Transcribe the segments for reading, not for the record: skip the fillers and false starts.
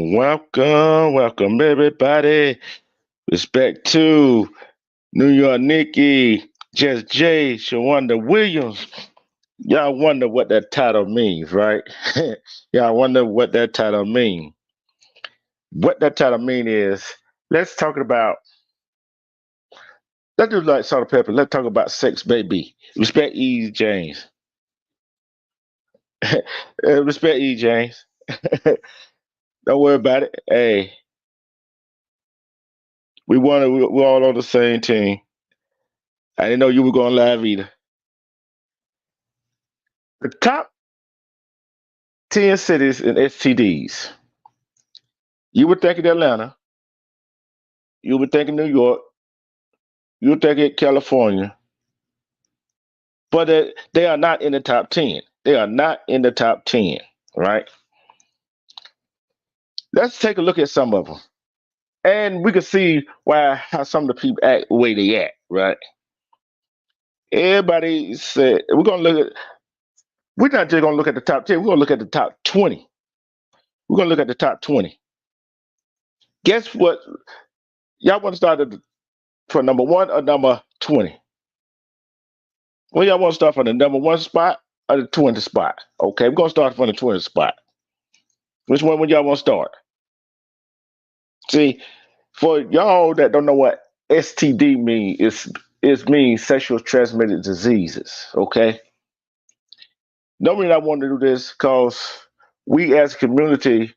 Welcome, everybody. Respect to New York Nikki, Just J, Shawanda Williams. Y'all wonder what that title means, right? Y'all wonder what that title means. What that title mean is, let's talk about, let's do like salt and pepper. Let's talk about sex, baby. Respect E. James. Respect E. James. Don't worry about it. Hey, we're all on the same team. I didn't know you were going live either. The top 10 cities in STDs. You would think of Atlanta. You would think of New York. You would think of California. But they are not in the top 10. They are not in the top 10, right? Let's take a look at some of them. And we can see how some of the people act the way they act, right? Everybody said, we're not just going to look at the top 10, we're going to look at the top 20. We're going to look at the top 20. Guess what? Y'all want to start for number 1 or number 20? Well, y'all want to start from the number 1 spot or the 20 spot? Okay, we're going to start from the 20 spot. Which one would y'all want to start? See, for y'all that don't know what STD means, it means sexual transmitted diseases, okay? Normally I want to do this because we as a community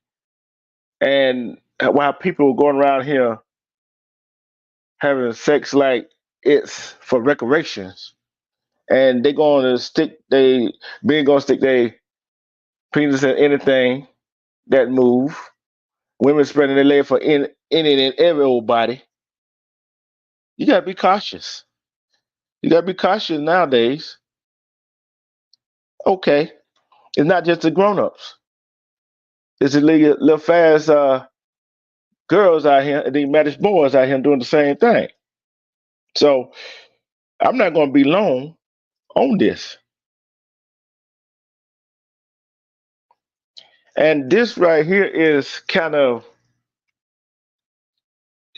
and while people are going around here having sex like it's for recreations, and they going to stick they being gonna stick their penis in anything that move. Women spreading their leg for any and every old body. You gotta be cautious. You gotta be cautious nowadays. Okay, it's not just the grown-ups. It's the little fast girls out here and the marriage boys out here doing the same thing. So I'm not gonna be long on this. And this right here is kind of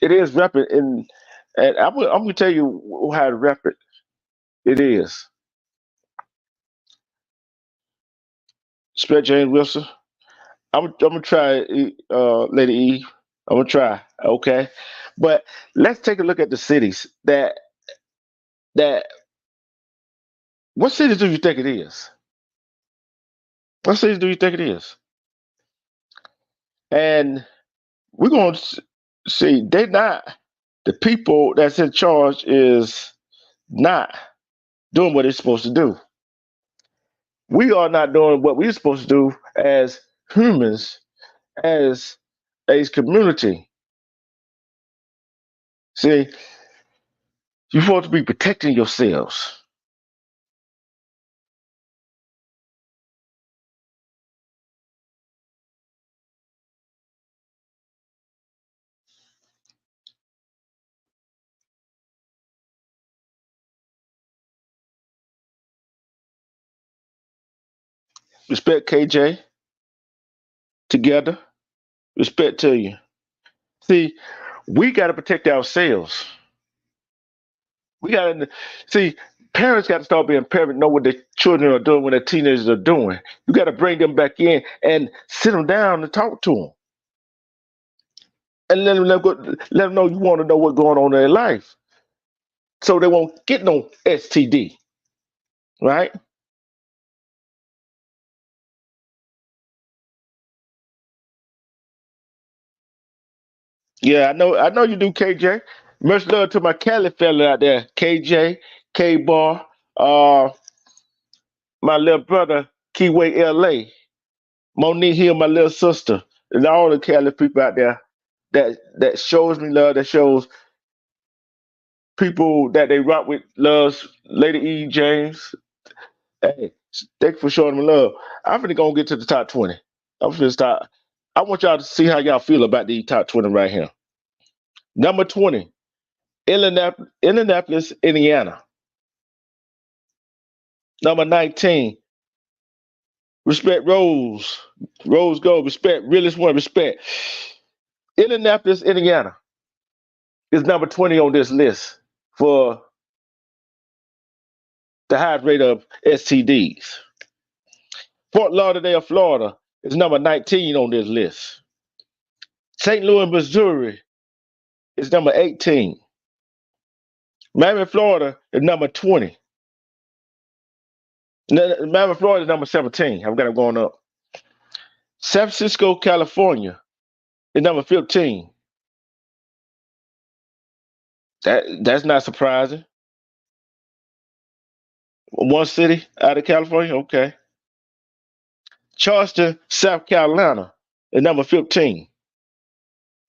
it is rapid and I'm gonna tell you how rapid it is. Spread James Wilson. I'm gonna try, Lady E. I'm gonna try, okay. But let's take a look at the cities that. What cities do you think it is? What cities do you think it is? And we're gonna see they not the people that's in charge is not doing what they're supposed to do. We are not doing what we're supposed to do as humans, as a community. See, you're supposed to be protecting yourselves. Respect KJ together. Respect to you. See, we got to protect ourselves. We got to see. Parents got to start being parents, know what their children are doing, what their teenagers are doing. You got to bring them back in and sit them down and talk to them, and let them know you want to know what's going on in their life, so they won't get no STD, right? Yeah, I know. I know you do, KJ. Much love to my Cali fella out there, KJ, K Bar, uh, my little brother, Keyway LA, Monique Hill, my little sister, and all the Cali people out there that shows me love, that shows people that they rock with loves Lady E James. Hey, thank you for showing me love. I'm finna go get to the top 20. I'm finna start. I want y'all to see how y'all feel about the top 20 right here. Number 20, Indianapolis, Indiana. Number 19, respect Rose. Rose Gold, respect. Realest one, respect. Indianapolis, Indiana is number 20 on this list for the highest rate of STDs. Fort Lauderdale, Florida is number 19 on this list. St. Louis, Missouri is number 18. Miami, Florida is number 20. Miami, Florida is number 17. I've got it going up. San Francisco, California is number 15. That's not surprising. One city out of California, okay. Charleston, South Carolina is number 15.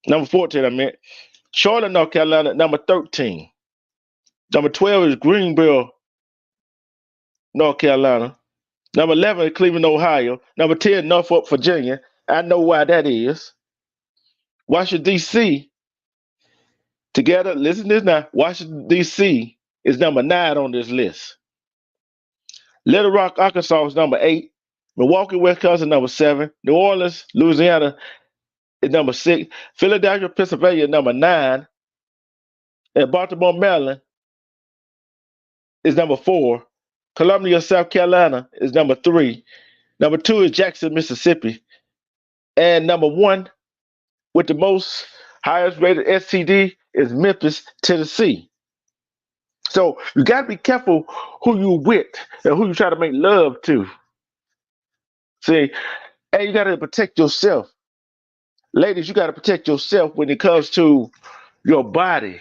Number 14, I meant. Charlotte, North Carolina, number 13. Number 12 is Greenville, North Carolina. Number 11 is Cleveland, Ohio. Number 10, Norfolk, Virginia. I know why that is. Washington, D.C. Together, listen to this now. Washington, D.C. is number 9 on this list. Little Rock, Arkansas is number 8. Milwaukee, Wisconsin, number 7. New Orleans, Louisiana is number 6. Philadelphia, Pennsylvania, number 9. And Baltimore, Maryland is number 4. Columbia, South Carolina is number 3. Number 2 is Jackson, Mississippi. And number 1 with the most highest rated STD is Memphis, Tennessee. So you got to be careful who you with and who you try to make love to. See, and you got to protect yourself. Ladies, you got to protect yourself when it comes to your body.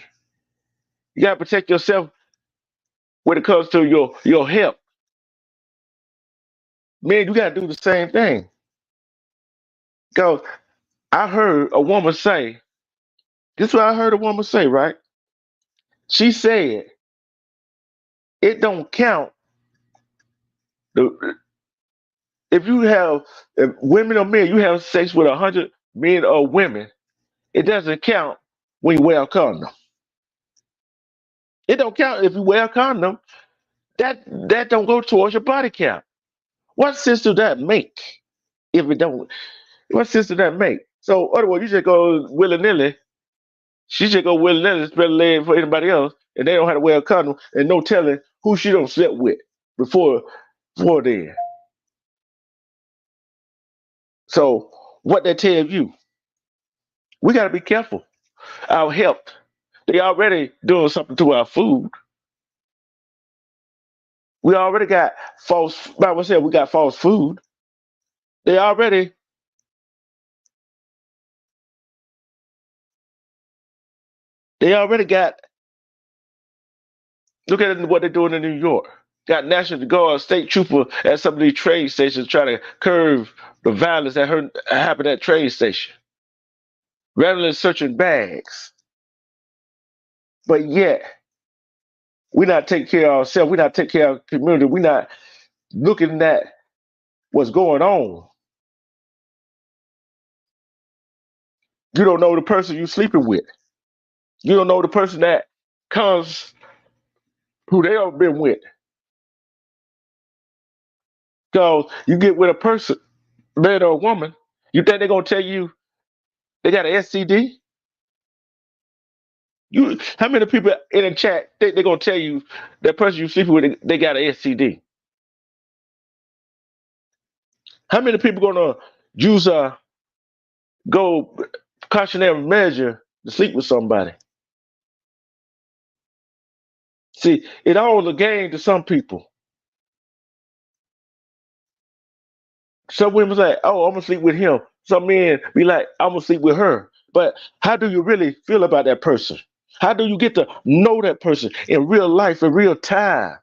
You got to protect yourself when it comes to your health. Men, you got to do the same thing. Because I heard a woman say, this is what I heard a woman say, right? She said, it don't count the, if you have, if women or men, you have sex with 100 men or women, it doesn't count when you wear a condom. It don't count if you wear a condom. That don't go towards your body count. What sense does that make? If it don't, what sense does that make? So, otherwise, you just go willy nilly. She just go willy nilly, spread a leg for anybody else, and they don't have to wear a condom, and no telling who she don't slept with before before then. So, what that tells you, we got to be careful. Our health. They already doing something to our food. We already got false. Bible said we got false food. They already they already got. Look at what they're doing in New York. Got National Guard, state trooper at some of these train stations trying to curb the violence that happened at train station, rather than searching bags. But yet, we're not taking care of ourselves. We're not taking care of the community. We're not looking at what's going on. You don't know the person you're sleeping with. You don't know the person that comes who they have been with. Because you get with a person, man or a woman, you think they're gonna tell you they got an STD? You, how many people in the chat think they're gonna tell you that person you sleeping with they got an STD? How many people gonna use a go cautionary measure to sleep with somebody? See, it all a game to some people. Some women say, "Oh, I'm gonna sleep with him." Some men be like, "I'm gonna sleep with her." But how do you really feel about that person? How do you get to know that person in real life, in real time?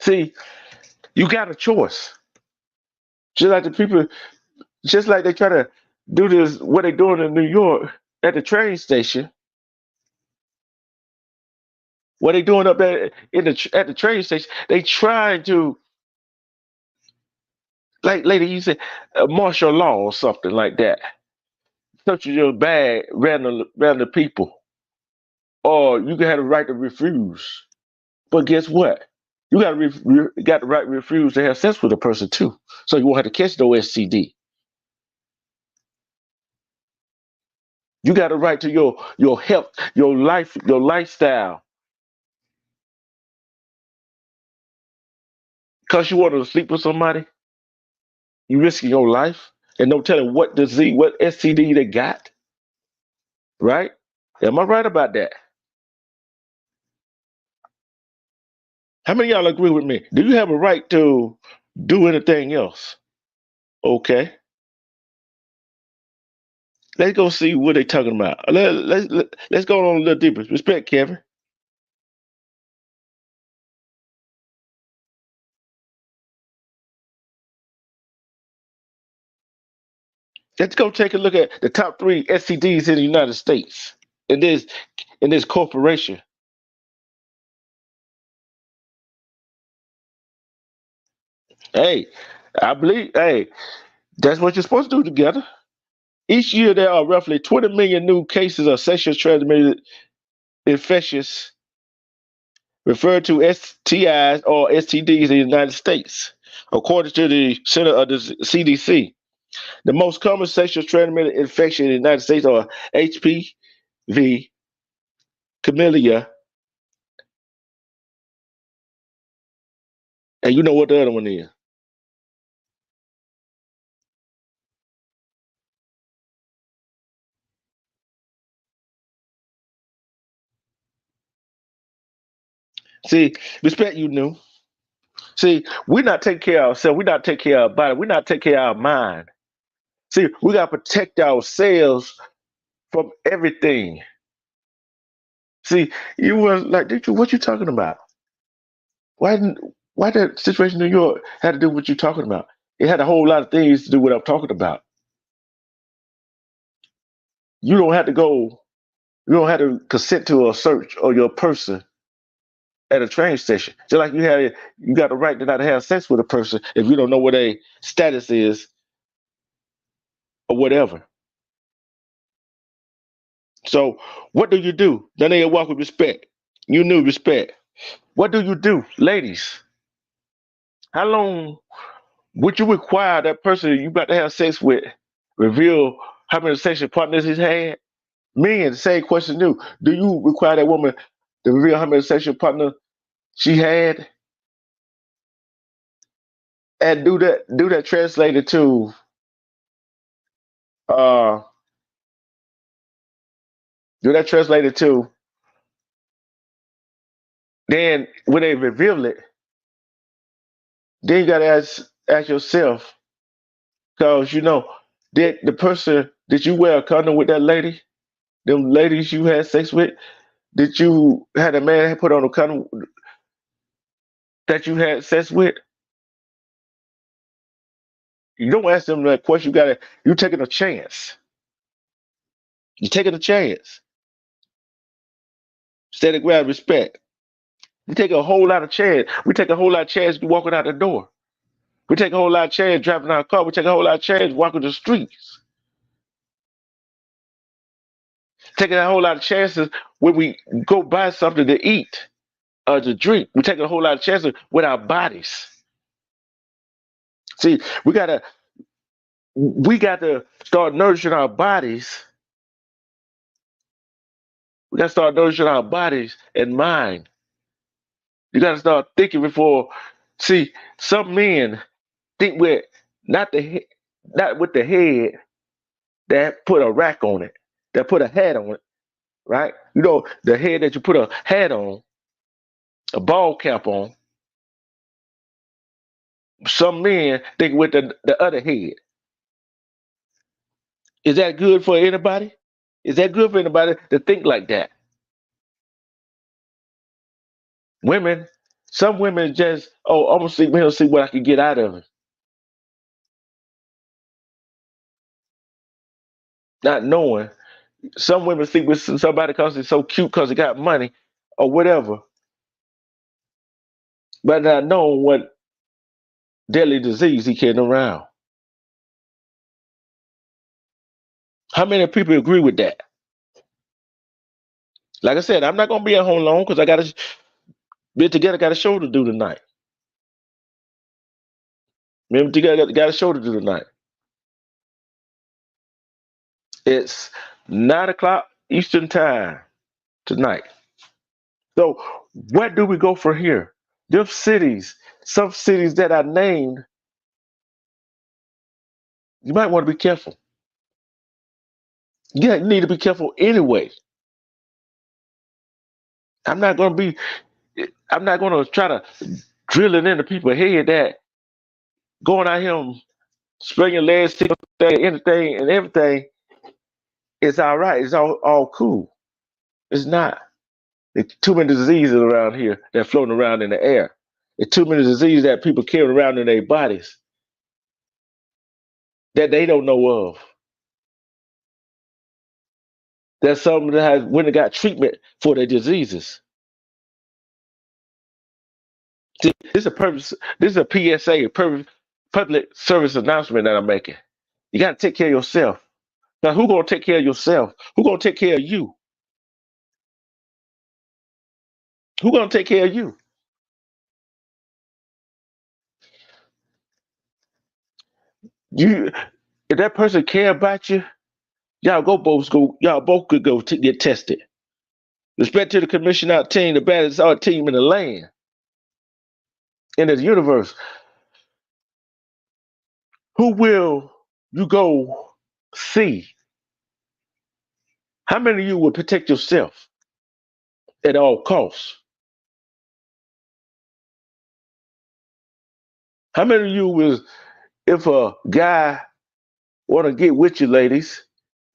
See, you got a choice. Just like the people, just like they try to do this, what they doing in New York at the train station, what they doing up at the train station, they trying to, like lady, you said, martial law or something like that. Touch your bag, random people, or you can have the right to refuse. But guess what? You got the right to refuse to have sex with a person too, so you won't have to catch no STD. You got a right to your health, your life, your lifestyle. Because you want to sleep with somebody, you risking your life and no telling what disease, what STD they got, right? Am I right about that? How many of y'all agree with me? Do you have a right to do anything else? Okay. Let's go see what they talking about. Let's go on a little deeper. Respect, Kevin. Let's go take a look at the top three STDs in the United States. In this corporation. Hey, I believe. Hey, that's what you're supposed to do together. Each year, there are roughly 20 million new cases of sexually transmitted infectious, referred to STIs or STDs in the United States, according to the Center of the CDC. The most common sexually transmitted infection in the United States are HPV, chlamydia, and you know what the other one is. See, respect you knew. See, we're not taking care of ourselves. We're not taking care of our body. We're not taking care of our mind. See, we got to protect ourselves from everything. See, you was like, what you talking about? Why didn't why that situation in New York had to do with what you talking about? It had a whole lot of things to do with what I'm talking about. You don't have to go. You don't have to consent to a search or your person at a train station. Just like you got the right to not have sex with a person if you don't know what a status is or whatever. So what do you do? Then they walk with respect. You knew respect. What do you do, ladies? How long would you require that person you about to have sex with reveal how many sexual partners he's had? Men, the same question new. Do you require that woman to reveal how many sexual partners she had? And do that translated to uh do that translated to then when they reveal it, then you gotta ask yourself, because did the person did you wear a condom with that lady? Them ladies you had sex with? Did you had a man put on a condom that you had sex with? You don't ask them that question. You taking a chance. You're taking a chance. Instead of grab respect. We take a whole lot of chance. We take a whole lot of chance walking out the door. We take a whole lot of chance driving our car. We take a whole lot of chance walking the streets. Taking a whole lot of chances when we go buy something to eat or to drink. We take a whole lot of chances with our bodies. See, we got to start nourishing our bodies. We got to start nourishing our bodies and mind. You got to start thinking before. See, some men think with not not with the head that put a rack on it, that put a hat on it, right? The head that you put a hat on, a ball cap on. Some men think with the other head. Is that good for anybody? Is that good for anybody to think like that? Women, some women just, I'm gonna see, what I can get out of it, not knowing. Some women sleep with somebody because they're so cute because they got money or whatever, but not knowing what deadly disease he carrying around. How many people agree with that? Like I said, I'm not gonna be at home long because I got to be together. Got a show to do tonight. Me together got a show to do tonight. It's 9 o'clock Eastern time tonight. So where do we go from here? Them cities, some cities that I named, you might want to be careful. Yeah, you need to be careful anyway. I'm not gonna be. I'm not gonna try to drill it into people's head that going out here and spreading your legs, anything and everything is all right. It's all cool. It's not. There's too many diseases around here that floating around in the air. There's too many diseases that people carry around in their bodies that they don't know of. There's some that has went and got treatment for their diseases. This is a purpose. This is a PSA, public service announcement that I'm making. You got to take care of yourself. Now, who gonna take care of yourself? Who gonna take care of you? Who gonna take care of you? You, if that person care about you, y'all both could go to get tested. Respect to the commission out team, the baddest art team in the land, in the universe. Who will you go see? How many of you will protect yourself at all costs? How many of you was if a guy want to get with you, ladies,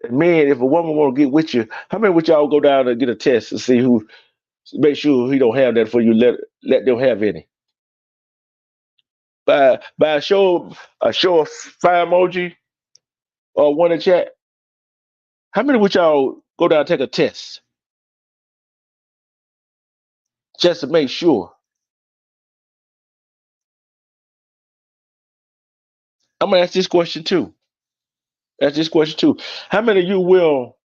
and men, if a woman want to get with you, how many would y'all go down and get a test to see who, make sure he don't have that for you? Let them have any. By a show of fire emoji or one in chat. How many would y'all go down and take a test just to make sure? I'm gonna ask this question too. Ask this question too. How many of you will,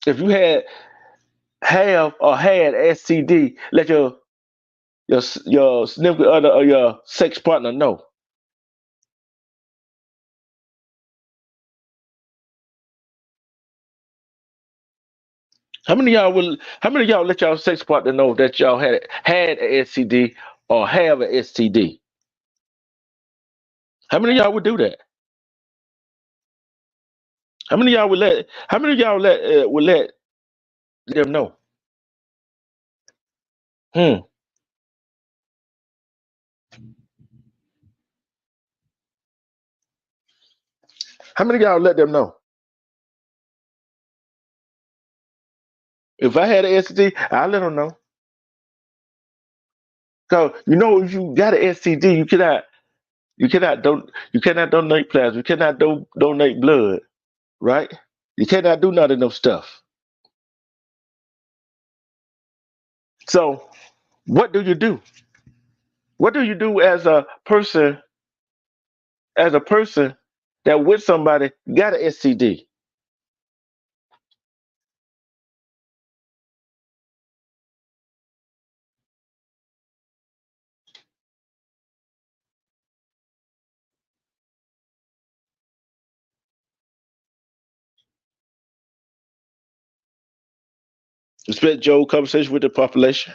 if you have or had STD, let your significant other or your sex partner know? How many of y'all let y'all sex partner know that y'all had a STD or have a STD? How many of y'all would do that? How many of y'all would let them know? Hmm. How many of y'all let them know? If I had an STD, I'll let them know. Cause if you got an STD, you cannot donate plasma, you cannot donate blood, right? You cannot do none of them stuff. So what do you do? What do you do as a person that with somebody got an STD? Respect Joe conversation with the population.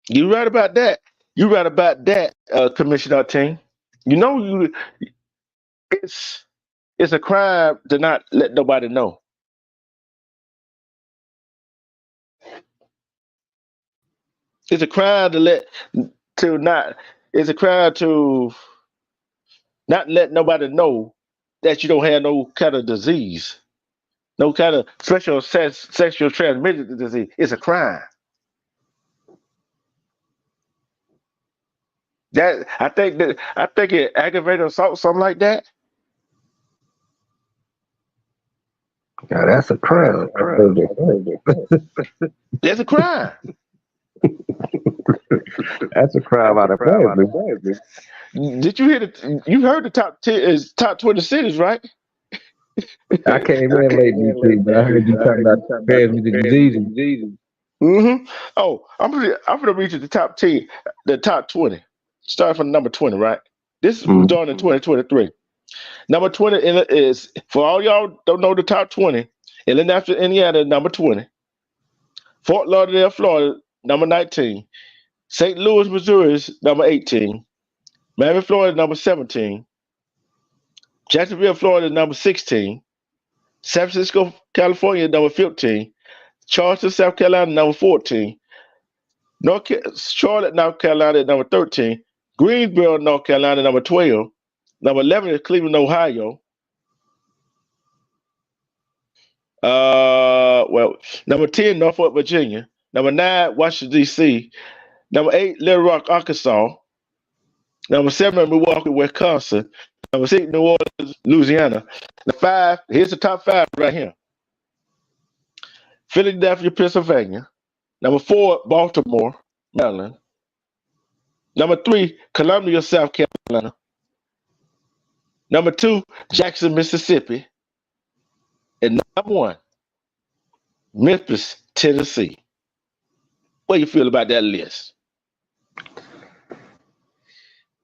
You right about that. You right about that, Commissioner Team. You know you it's it's a crime to not let nobody know. It's a crime to not it's a crime to not let nobody know that you don't have no kind of disease, no kind of sexual transmitted disease. It's a crime. I think it aggravated assault, something like that. Yeah, that's a crime. That's a crime. That's a crime out of family. Did you hear you heard the top 20 cities, right? I came in late this week, but I heard you talking about transmitted diseases. Mm-hmm. Oh, I'm gonna read you the top 20. Starting from number 20, right? This was Mm. done in 2023. Number 20 is, for all y'all don't know the top 20, Indianapolis, Indiana, number 20. Fort Lauderdale, Florida, number 19. St. Louis, Missouri, is number 18. Miami, Florida, number 17. Jacksonville, Florida, number 16. San Francisco, California, number 15. Charleston, South Carolina, number 14. Charlotte, North Carolina, number 13. Greensboro, North Carolina, number 12. Number 11 is Cleveland, Ohio. Number 10, Norfolk, Virginia. Number 9, Washington, D.C. Number 8, Little Rock, Arkansas. Number 7, Milwaukee, Wisconsin. Number 6, New Orleans, Louisiana. The 5, here's the top 5 right here. Philadelphia, Pennsylvania. Number 4, Baltimore, Maryland. Number 3, Columbia, South Carolina. Number 2, Jackson, Mississippi. And number 1, Memphis, Tennessee. What do you feel about that list?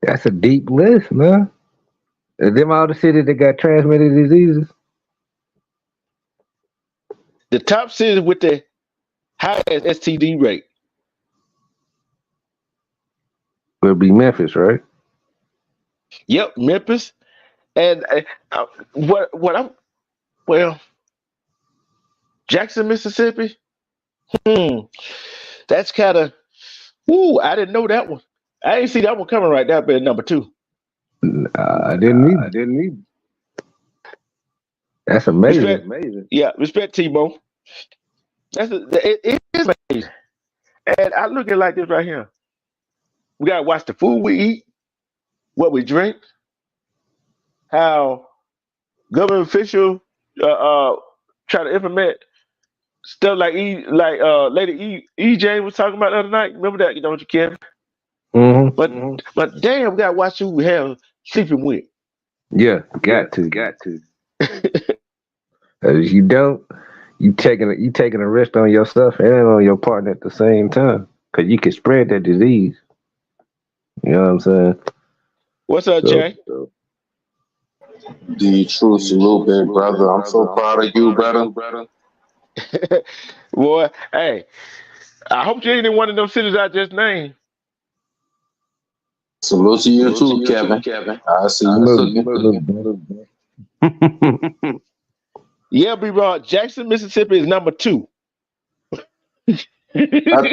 That's a deep list, man. Is them all the cities that got transmitted diseases? The top cities with the highest STD rate Would be Memphis, right? Yep, Memphis. And what I'm Well, Jackson, Mississippi. Hmm, that's kind of. Ooh, I didn't know that one. I didn't see that one coming right there, but number two. I didn't I even. didn't need. That's amazing. Respect, yeah, respect Tebow. It is amazing. And I look at it like this right here. We gotta watch the food we eat, what we drink, how government officials try to implement stuff like Lady EJ was talking about the other night. Remember that, don't you, Kevin? Hmm. But damn, we gotta watch who we have sleeping with. Yeah, got to. If you don't, you taking a risk on yourself and on your partner at the same time, because you can spread that disease. You know what I'm saying? What's up, So, Jay? The true salute, big brother. I'm so proud of you, brother. Boy, hey, I hope you ain't in one of them cities I just named. Salute to you too, Kevin. I see you cooking. Yeah, be wrong. Jackson, Mississippi is number 2. I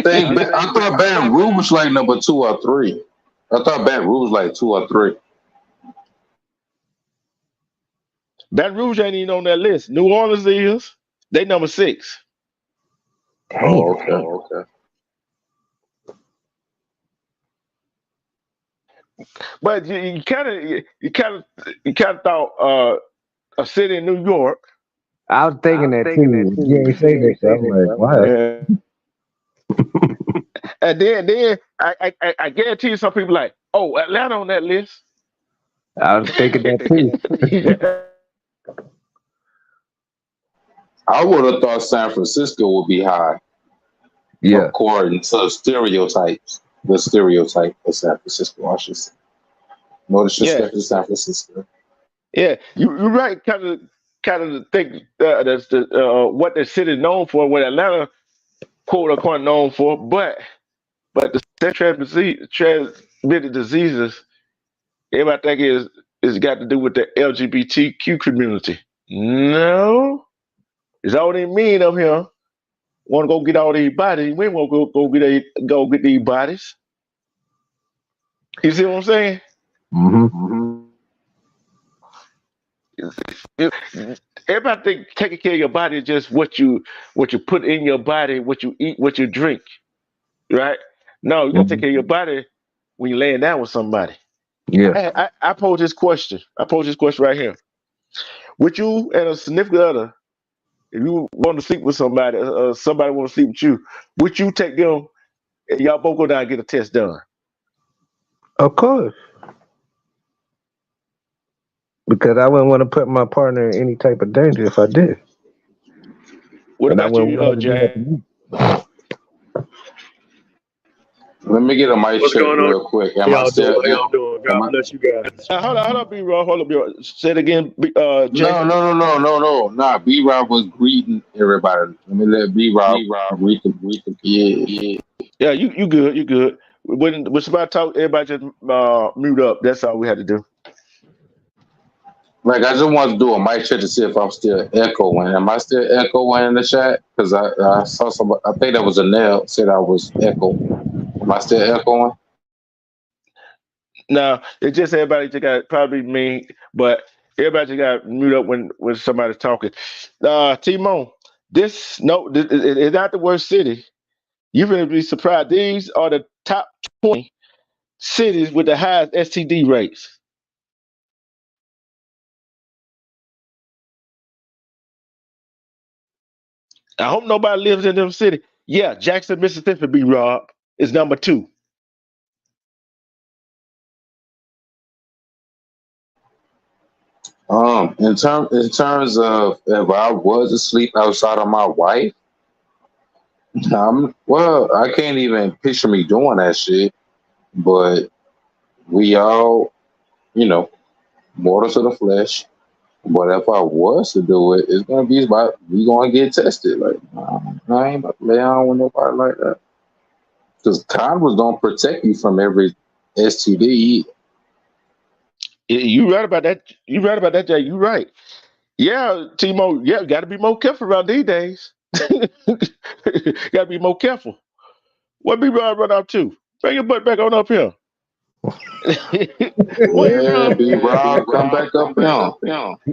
thought Baton Rouge was like number 2 or 3. I thought Baton Rouge was like 2 or 3. Baton Rouge ain't even on that list. New Orleans is. They number 6. Oh, okay. But you kind of thought a city in New York. I was thinking that too. You ain't say that, so I'm like, wow. Yeah. And then I guarantee you some people like, oh, Atlanta on that list. I was thinking that too. I would have thought San Francisco would be high. Yeah. According to stereotypes. The stereotype of San Francisco, I should say. No disrespect to San Francisco. Yeah, you're right. Kind of think that's what the city is known for, what Atlanta quote unquote known for, but the transmitted diseases, everybody think is got to do with the LGBTQ community. No, it's all they mean up here. Want to go get all these bodies? We won't go get these bodies. You see what I'm saying? Everybody think taking care of your body is just what you put in your body, what you eat, what you drink, right? No, you gotta take care of your body when you're laying down with somebody. Yeah. I pose this question. Right here. Would you and a significant other, if you want to sleep with somebody, somebody want to sleep with you, would you take them and y'all both go down and get a test done? Of course. Because I wouldn't want to put my partner in any type of danger if I did. What about you, Jay? Let me get a mic check real quick. How y'all doing? God bless you guys. Hold on, B-Rob. Hold up, say it again, Jay. No. Nah, B-Rob was greeting everybody. Let me let B-Rob greet them. Yeah, you good. When somebody talk, everybody just mute up. That's all we had to do. Like, I just want to do a mic check to see if I'm still echoing. Am I still echoing in the chat? Because I saw somebody, I think that was Janelle, said I was echoing. Am I still echoing? No, it's just everybody just got probably me, but everybody just got mute up when somebody's talking. Timon, this is not the worst city. You're gonna be surprised. These are the top 20 cities with the highest STD rates. I hope nobody lives in them city. Yeah, Jackson, Mississippi, B-Rob is number 2. In terms of if I was asleep outside of my wife, I can't even picture me doing that shit. But we all, mortal to the flesh. But if I was to do it, it's gonna be about we gonna get tested. Like, I ain't about to lay down with nobody like that. Because condoms don't protect you from every STD. You right about that. Jay. You right. Yeah, Timo. Yeah, got to be more careful around these days. Got to be more careful. What be run up to? Bring your butt back on up here. What be Yeah, Rob? B Rob, come back up here.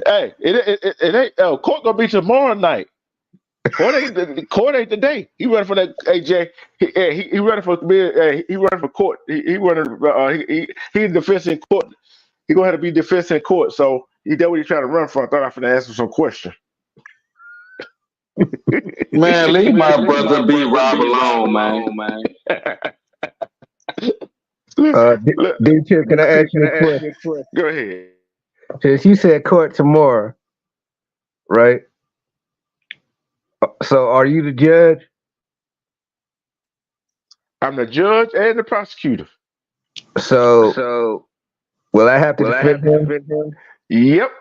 Hey, it ain't. Court gonna be tomorrow night. Court ain't today. He running for that AJ. He running for he running for court. He running. He in defense in court. He gonna have to be defense in court. So that's what he's trying to run for. I thought I was gonna ask him some question. Man, leave my brother B Rob alone, man. D Chip, can I ask you a question? Go ahead. Since you said court tomorrow, right? So are you the judge? I'm the judge and the prosecutor. So will I have to defend him? Yep.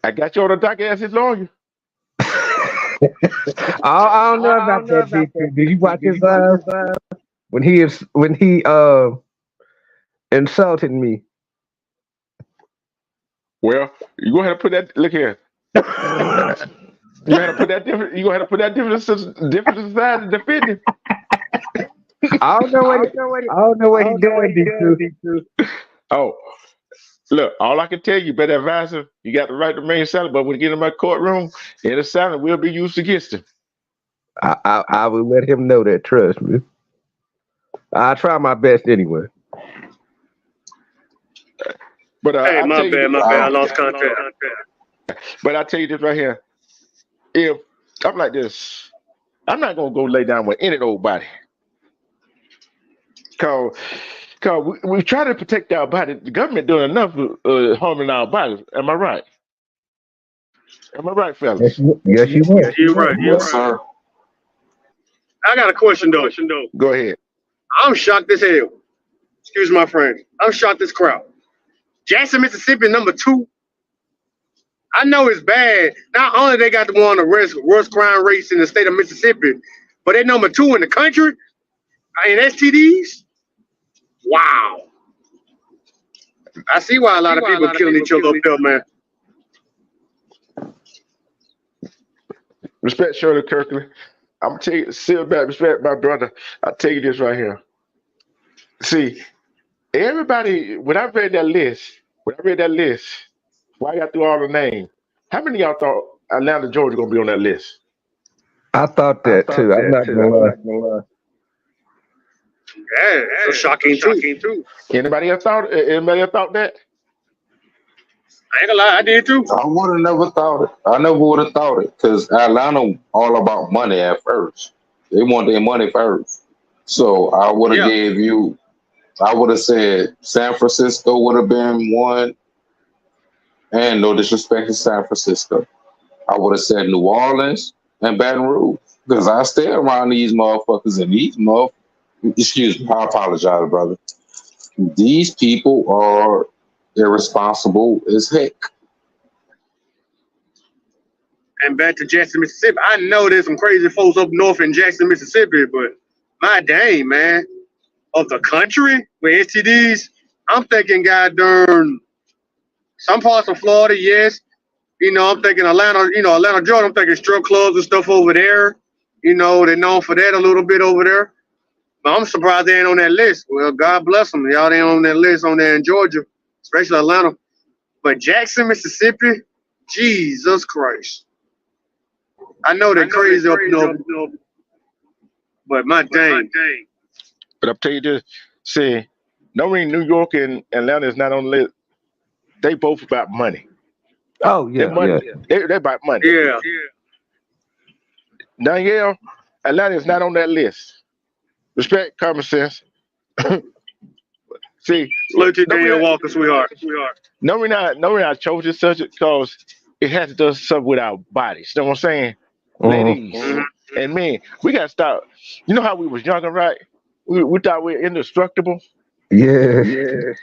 I got you on the docket as his lawyer. I don't know about that, D Chip. Did you watch his live when he insulted me? Well, you go ahead and put that. Look here. You gonna have to put that different. You gonna have to put that difference aside and defend him. I don't know what he's doing. Oh, look! All I can tell you, better advise him. You got the right to remain silent, but when you get in my courtroom, any silence will be used against him. I will let him know that. Trust me. I try my best anyway. But Hey, my bad. I lost contact. But I tell you this right here. If I'm like this, I'm not gonna go lay down with any old body. Cause we try to protect our body. The government doing enough harming our bodies. Am I right? Am I right, fellas? Yes, you are. You're right. Yes, sir. I got a question though. Go ahead. I'm shocked as hell. Excuse my friend. I'm shocked as crowd. Jackson, Mississippi, #2. I know it's bad. Not only they got the one of the worst crime rates in the state of Mississippi, but they're #2 in the country in STDs. Wow. I see why a lot of people killing each other up there, man. Respect Shirley Kirkland. I'm gonna tell you, still back, respect my brother. I'll tell you this right here. See, everybody, when I read that list, why I got through all the names, how many of y'all thought Atlanta, Georgia gonna be on that list? I thought that too. I'm not gonna lie. Yeah, that's shocking too. Anybody else thought that? I ain't gonna lie, I did too. I would have never thought it. I never would have thought it because Atlanta all about money at first. They want their money first. So I would have I would have said San Francisco would have been one. And no disrespect to San Francisco. I would have said New Orleans and Baton Rouge because I stay around these motherfuckers and these motherfuckers. Excuse me, I apologize, brother. These people are irresponsible as heck. And back to Jackson, Mississippi. I know there's some crazy folks up north in Jackson, Mississippi, but my dang, man, of the country with STDs, I'm thinking, goddamn, some parts of Florida, yes. I'm thinking Atlanta, Georgia, I'm thinking strip clubs and stuff over there. They're known for that a little bit over there. But I'm surprised they ain't on that list. Well, God bless them. Y'all ain't on that list on there in Georgia, especially Atlanta. But Jackson, Mississippi, Jesus Christ. I know they're crazy up north, but my dang. But I'll tell you this, see, knowing New York and Atlanta is not on the list, they both about money. Oh, yeah. They're about money. Yeah. Danielle, Atlanta is not on that list. Respect, common sense. See, look at Danielle Walker, sweetheart. No, we're not. I chose this subject because it has to do something with our bodies. You know what I'm saying? Ladies and men, we gotta stop. You know how we was younger, right? We thought we were indestructible. Yeah. We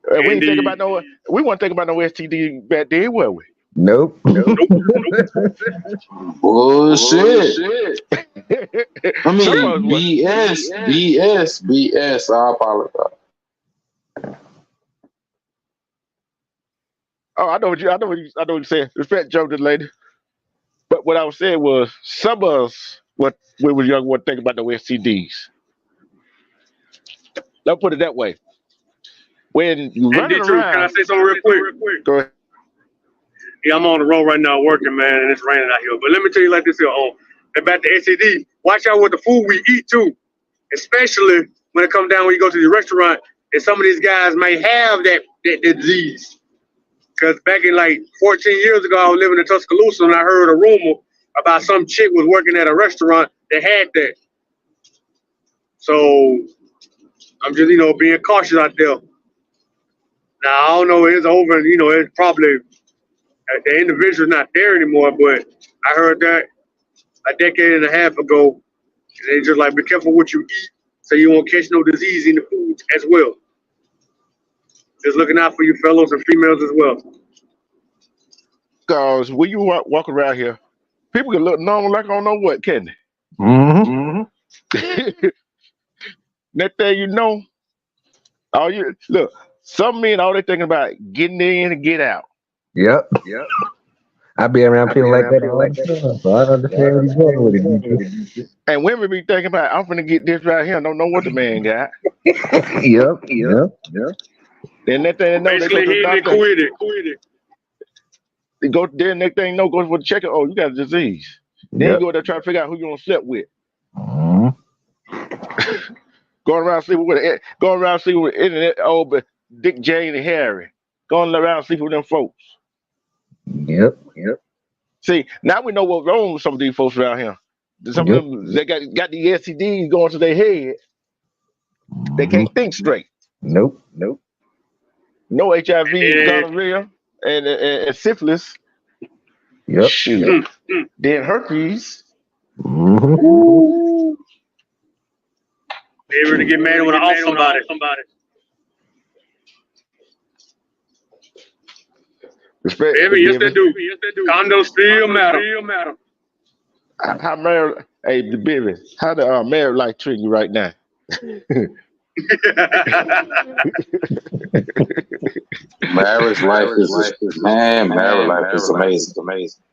didn't think about we weren't thinking about no STD back then, were we? Nope. Bullshit. I mean, BS. I apologize. Oh, I know what you saying. Respect Joe, the lady. But what I was saying was some of us, what we were young, would think about the STDs. Let's put it that way. When you And running D2, can I around, say something real quick? go ahead. Yeah, I'm on the road right now working, man, and it's raining out here. But let me tell you like this here, about the STD, watch out with the food we eat too, especially when it comes down when you go to the restaurant, and some of these guys may have that disease. Because back in like 14 years ago, I was living in Tuscaloosa, and I heard a rumor about some chick was working at a restaurant that had that. So I'm just, being cautious out there. Now, I don't know, it's over, it's probably, the individual's not there anymore, but I heard that a decade and a half ago. And they just like, be careful what you eat so you won't catch no disease in the food as well. Just looking out for you fellows and females as well. Because when you walk around here, people can look normal like I don't know what, can they? Mm-hmm. Next thing you know, some men all they thinking about getting in and get out. Yep. I be around people like that all the time, so I understand what he's going with it. And women be thinking about, I'm finna get this right here. I don't know what the man got. Yep. Then next thing they know, they Basically, go to the hitting it, doctor. quit it. They go then next thing you know, go for the checkup. Oh, you got a disease. Then you go there trying to figure out who you gonna sleep with. Going around sleeping with the internet, but Dick, Jane, and Harry. Going around sleeping with them folks. Yep. See, now we know what's wrong with some of these folks around here. Some of them, they got the STDs going to their head. They can't think straight. Nope. No HIV, gonorrhea, and syphilis. Yep. Shoot. Then herpes. Mm-hmm. They ready to get mad when I off somebody. Respect. Yes, they do. Condoms still matter. How married? Hey, the baby. How the married life treating you right now? Marriage life is amazing.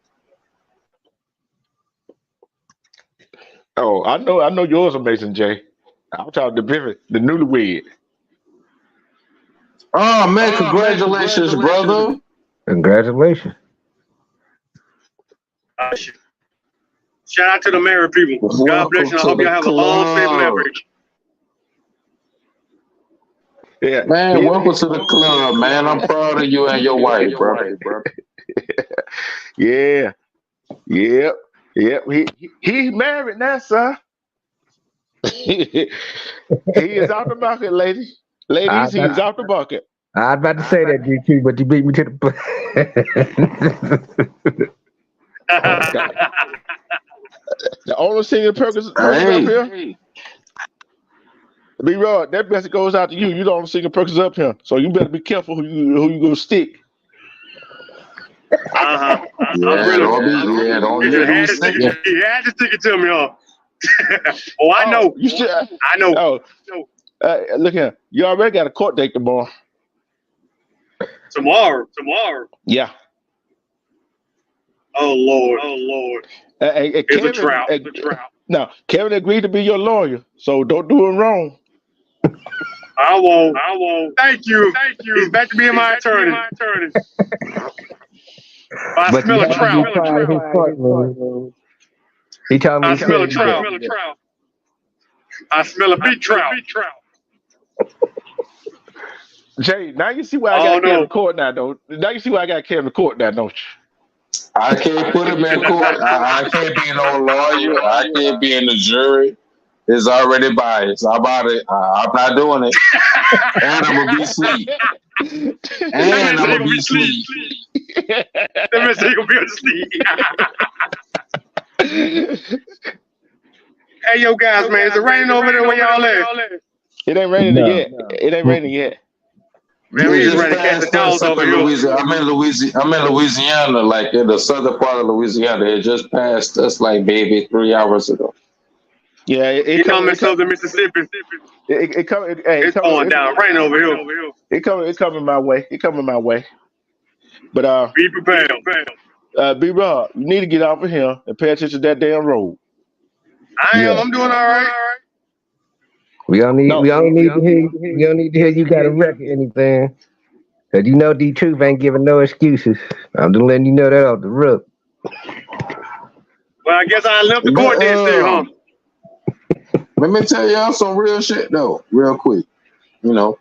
Oh, I know yours amazing, Jay. I'm talking the baby, the newlywed. Oh man, congratulations, brother. Congratulations. Shout out to the married people. God bless you. I hope y'all have a long, safe marriage. Yeah, man, welcome to the club, man. I'm proud of you and your wife, bro. Yeah. Yep. He's married now, sir. He is out the bucket, ladies. Ladies, he's out the bucket. I was about to say that, D2, but you beat me to the The only single person up here. B-Rod, that message goes out to you. You the only single person up here, so you better be careful who you gonna stick. Don't He had to stick it to me, huh? Oh, I know. You should. I know. Oh, look here. You already got a court date tomorrow. Tomorrow. Yeah. Oh Lord. It's a drought. No, Kevin agreed to be your lawyer, so don't do him wrong. I won't. Thank you. He's back to being my attorney. I smell a trout. He told me I smell a trout. I smell a big trout. Jay, now you see why I got Kevin in court now, though. Now you see why I got Kevin in court now, don't you? I can't put him in court. I can't be no lawyer. I can't be in the jury. It's already biased. I'm not doing it. And I'm gonna be asleep. That means he gonna be asleep. Hey, yo, guys, man, is it raining over there where y'all at? It ain't raining yet. It ain't raining yet. Man, we just ready to catch the dogs over here. I'm in Louisiana, like in the southern part of Louisiana. It just passed us like maybe 3 hours ago. Yeah, it coming southern Mississippi. It's going down. Rain over here. It coming my way. But Be prepared. B Rob, you need to get off of here and pay attention to that damn road. I am. Yeah. I'm doing all right. We don't need No, we don't need to hear we don't need to hear you got a record or anything. Cause you know D Truth ain't giving no excuses. I'm just letting you know that off the rip. Well, I guess I left the But court that shit, huh? let me tell y'all some real shit though, real quick. You know,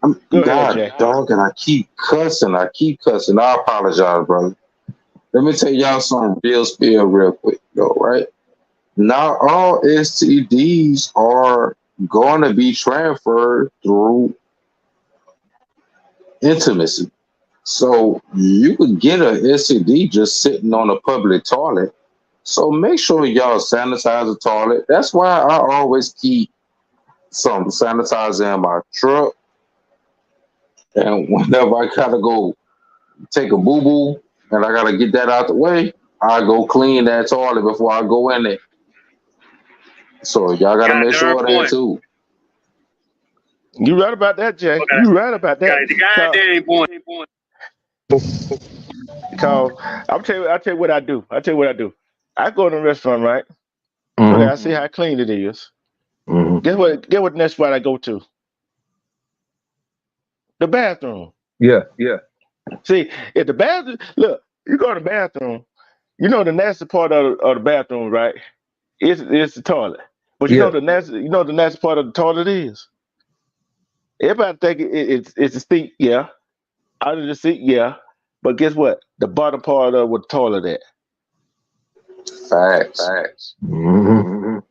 go ahead, God Jay. dog, and I keep cussing. I apologize, brother. Let me tell y'all some real spill real quick though, right? Not all STDs are going to be transferred through intimacy. So you could get an STD just sitting on a public toilet. So make sure y'all sanitize the toilet. That's why I always keep some sanitizer in my truck. And whenever I gotta go take a boo-boo and I gotta get that out the way, I go clean that toilet before I go in it. So y'all gotta make sure of that too. You right about that, Jay. Okay. You right about that. The goddamn point. Because I'll tell you what I do. I go to a restaurant, right? Mhm. Okay, I see how clean it is. Mhm. Guess what the next spot I go to? The bathroom. Yeah. See, if the bathroom, look, you go to the bathroom, you know the nasty part of the bathroom, right? It's the toilet. But you Yeah. know the nasty part of the toilet is. Everybody think it's the seat, yeah. Out of the seat, yeah. But guess what? The bottom part of where the toilet at. Facts. Mhm.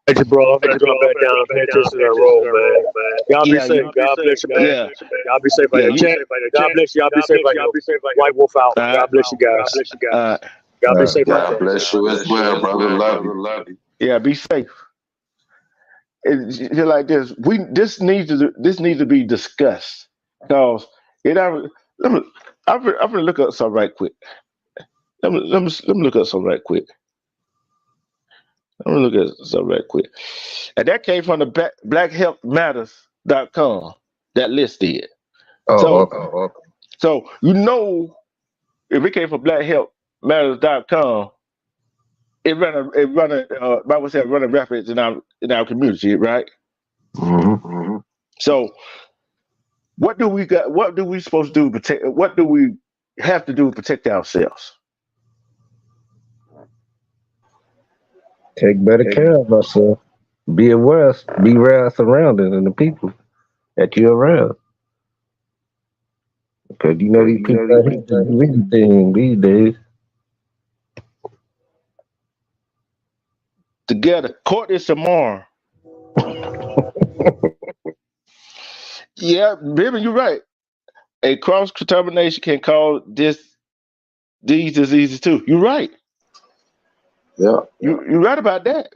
Thank you, bro. I'm gonna drop back down. Pay attention to that road, man. Y'all be Yeah, safe. God bless you, man. Yeah. Y'all be safe out Yeah, there. Chat. God bless you. Y'all be safe out here. White Wolf out. God bless you guys. God be safe out God there. bless you as well, brother. Love you. Yeah, be safe. It's just like this. This needs to be discussed because I'm gonna look up something right quick. Let me look up something right quick. And that came from the blackhealthmatters.com. That list did. Oh, So if it came from blackhealthmatters.com, it run a Bible said run a reference in our community, right? Mhm. So what do we got? What do we supposed to do to protect? What do we have to do to protect ourselves? Take better care of ourselves. Be aware of our surroundings and the people that you're around. Because you know these people out here do anything these days. Together, court is tomorrow. Yeah, baby, you're right. A cross contamination can cause these diseases too. You're right. Yeah. You're right about that.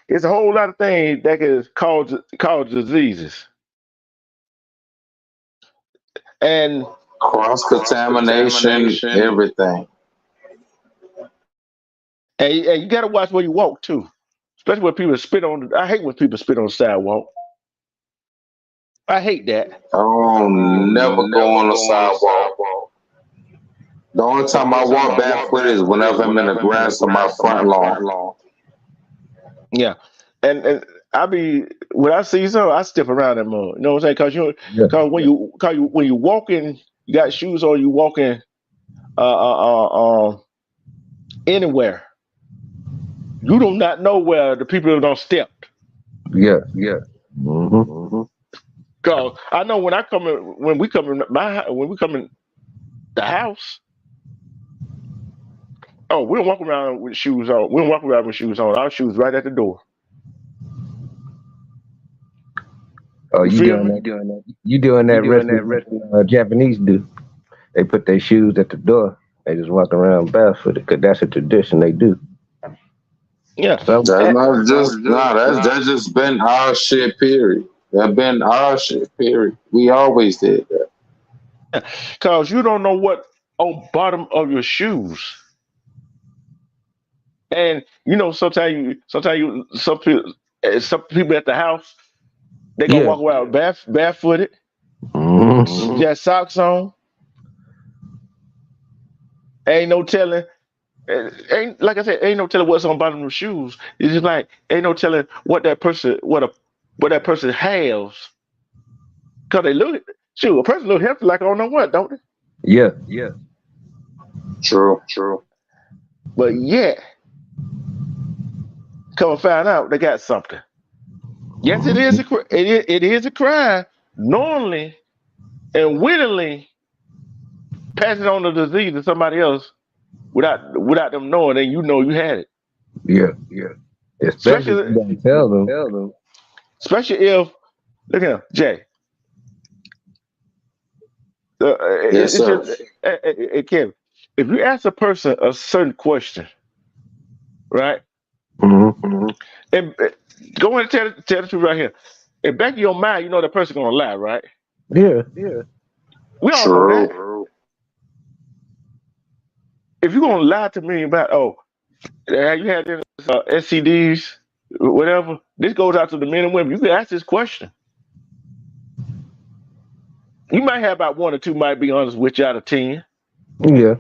It's a whole lot of things that can cause diseases. And Cross contamination, everything. and you got to watch where you walk too, especially when people spit on. I hate when people spit on the sidewalk. I hate that. I never go on the sidewalk. The only time I walk barefoot is whenever I'm in the grass on my front lawn. Yeah, and when I see something, I step around that mud. You know what I'm saying? Because when you walking, you got shoes on. You walking anywhere. You do not know where the people don't step. Yeah. Mm-hmm. Cause I know when we come in the house. Oh, we don't walk around with shoes on. We don't walk around with shoes on. Our shoes right at the door. Oh, you doing that? You doing that restaurant Japanese do? They put their shoes at the door. They just walk around barefooted because that's a tradition they do. Yeah, That's not just that's just been our shit. Period. That been our shit. Period. We always did that. Cause you don't know what on bottom of your shoes. And you know, sometimes some people at the house, they gonna walk around barefooted. Mm-hmm. got socks on. Ain't no telling. Ain't like I said, ain't no telling what's on the bottom of the shoes. It's just like ain't no telling what that person that person has. Cause they look a person look healthy like I don't know what, don't they? Yeah. True. But yet, come and find out they got something. Yes, it is a crime, knowingly and willingly passing on the disease to somebody else without them knowing, and you know you had it. Yeah. Especially if you don't tell them. Especially if, look here, Jay. Yes, sir. Kevin, if you ask a person a certain question, right? And go ahead and tell the truth right here. In back of your mind, you know that person gonna lie, right? Yeah. We all know that. If you're gonna lie to me about, have you had any STDs, whatever, this goes out to the men and women. You can ask this question. You might have about 1 or 2 might be honest with you out of 10. Yeah.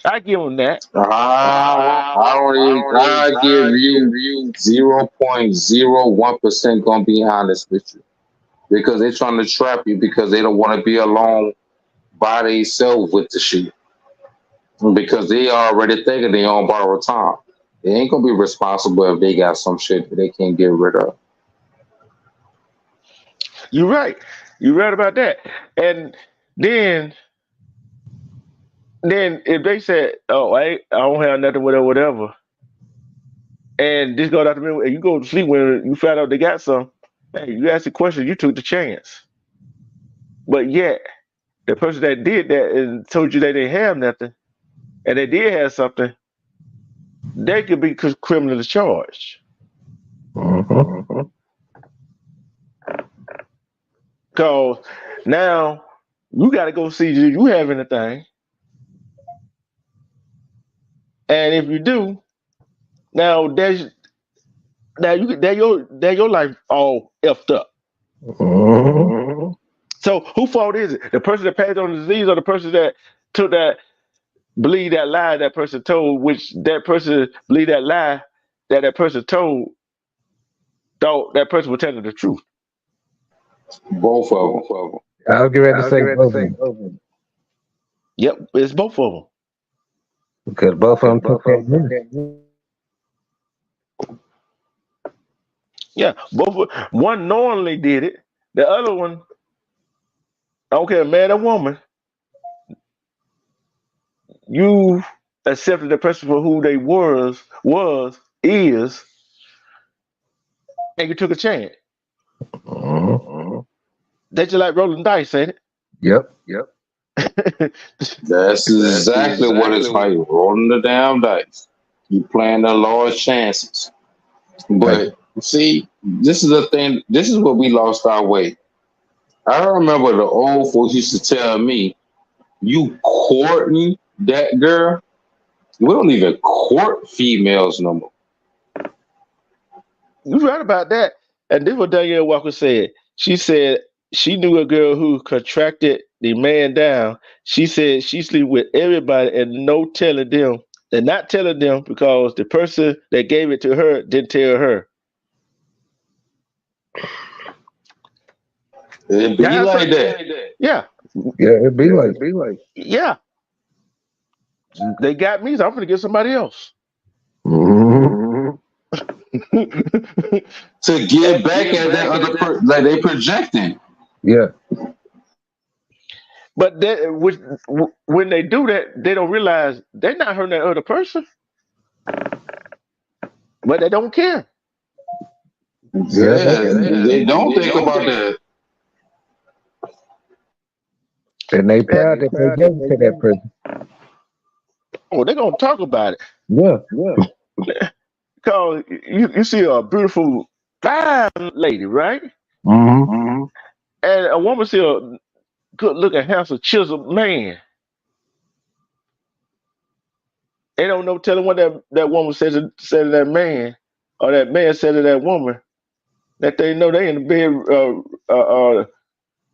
I give them that. I give you 0.01% gonna be honest with you, because they're trying to trap you because they don't want to be alone by themselves with the shit, because they already thinking they on borrowed time. They ain't gonna be responsible if they got some shit that they can't get rid of. You're right. You're right about that. And then if they said, I don't have nothing, whatever, and this goes out to me, and you go to sleep when you find out they got some, hey, you asked the question, you took the chance. But yet, the person that did that and told you they didn't have nothing, and they did have something, they could be criminally charged. Because now you got to go see do you have anything. And if you do, now your life all effed up. So whose fault is it? The person that passed on the disease, or the person that took that, believe that lie that person told, which that person believed that lie that person told, thought that person was telling the truth? Both of them. I was getting ready to say both of them. Yep, it's both of them. Because both of them took that risk. Yeah, one knowingly did it. The other one, I don't care, man or woman, you accepted the person for who they is, and you took a chance. That's just like rolling dice, ain't it? Yep. That's exactly what it's like, rolling the damn dice. You playing the Lord's chances. But see, this is the thing. This is what we lost our way. I remember the old folks used to tell me, you courting that girl? We don't even court females no more. You're right about that. And this is what Danielle Walker said. She said she knew a girl who contracted the man down. She said she sleep with everybody and not telling them because the person that gave it to her didn't tell her. It be like that. Yeah. Yeah, it be like. Yeah. They got me, so I'm gonna get somebody else. To get back at that other person, like they projecting. Yeah. But when they do that, they don't realize they're not hurting that other person. But they don't care. Yeah, they don't think about that. And they proud that they gave it to that person. Oh, they're gonna talk about it. Yeah. Because you see a beautiful, fine lady, right? And a woman see a good-looking, handsome, chiseled man. They don't know telling what that woman said to that man, or that man said to that woman, that they know they in the bed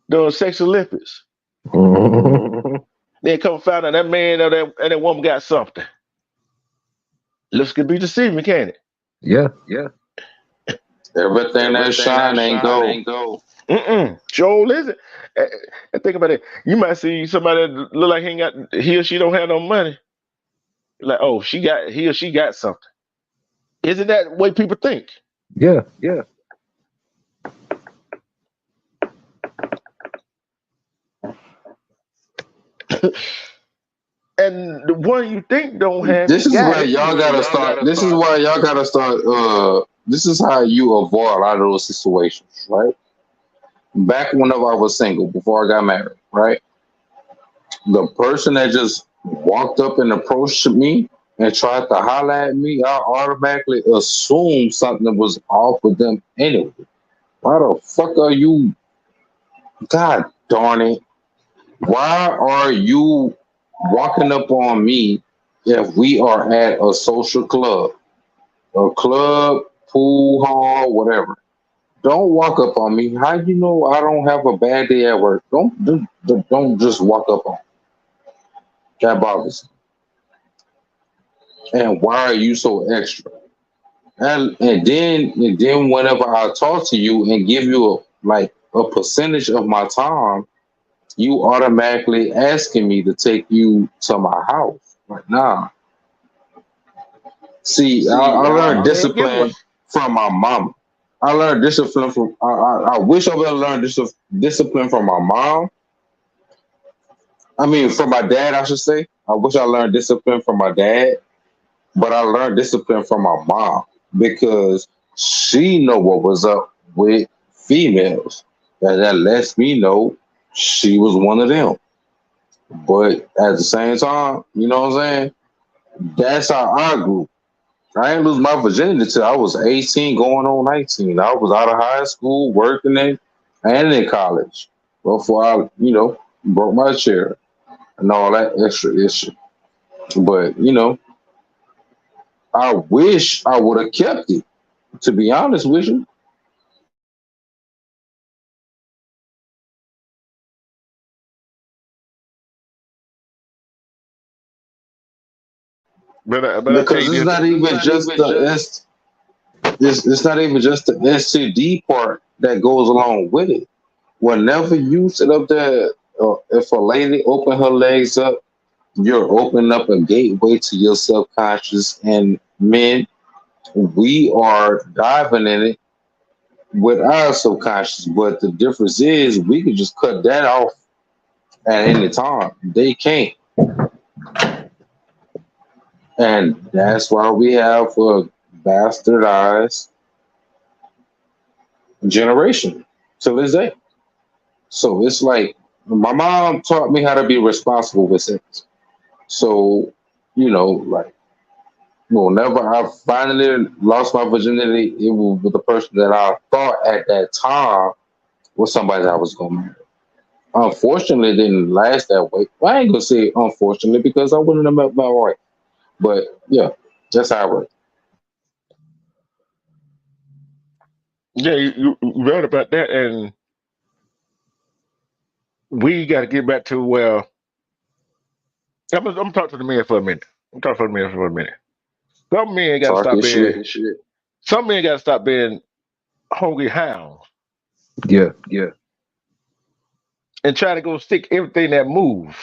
doing sex Olympics. Then come find out that man or that woman got something. Looks could be deceiving, can't it? Yeah. Everything that shine ain't gold. Joel isn't. And think about it. You might see somebody that look like he or she don't have no money. Like, oh, he or she got something. Isn't that the way people think? Yeah. And the one you think don't have This it, is where y'all gotta start. This is why y'all gotta start. This is how you avoid a lot of those situations, right? Back whenever I was single, before I got married, right? The person that just walked up and approached me and tried to holler at me, I automatically assumed something was off with them anyway. Why the fuck are you? God darn it. Why are you walking up on me if we are at a social club, pool hall, whatever? Don't walk up on me. How you know I don't have a bad day at work? Don't just walk up on me. That bothers me. And why are you so extra? And then whenever I talk to you and give you a percentage of my time, you automatically asking me to take you to my house. Like, nah. See, I learned discipline from my mom. I learned discipline from. I wish I would have learned discipline from my mom. I mean, from my dad, I should say. I wish I learned discipline from my dad, but I learned discipline from my mom because she know what was up with females, and that lets me know she was one of them. But at the same time, you know what I'm saying? That's how I grew. I didn't lose my virginity until I was 18, going on 19. I was out of high school, working and in college before I, broke my chair and all that extra issue. But, I wish I would have kept it, to be honest with you. But Because it's not even just it's not even just the STD part that goes along with it. Whenever you sit up there, if a lady open her legs up, you're opening up a gateway to your subconscious. And men, we are diving in it with our subconscious. But the difference is we can just cut that off at any time. They can't. And that's why we have a bastardized generation to this day. So it's like my mom taught me how to be responsible with sex. So, whenever I finally lost my virginity, it was with the person that I thought at that time was somebody that I was going to marry. Unfortunately, it didn't last that way. Well, I ain't going to say unfortunately because I wouldn't have met my wife. But yeah, that's how it works. Yeah, you read about that, and we got to get back to where I'm talking to the men for a minute. Some men got to stop being shit. Some men got to stop being hungry hounds Yeah. and try to go stick everything that moves.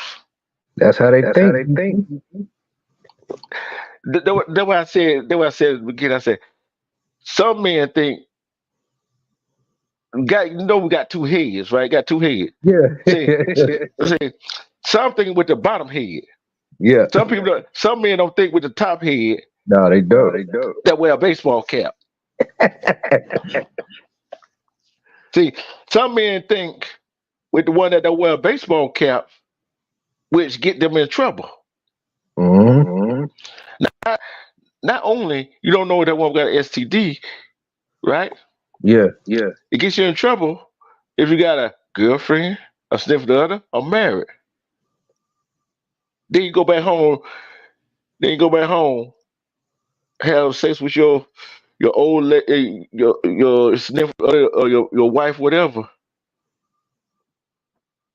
That's how they think. That's what I said. That's what I said again. I said some men think we got two heads, right? Got two heads. Yeah. See, some thinking with the bottom head. Yeah. Some men don't think with the top head. No, they don't. That wear a baseball cap. See, some men think with the one that don't wear a baseball cap, which get them in trouble. Mm-hmm. Not only you don't know that one got an STD, right? Yeah. It gets you in trouble if you got a girlfriend, a significant other, or married. Then you go back home. Have sex with your your significant other or your wife, whatever.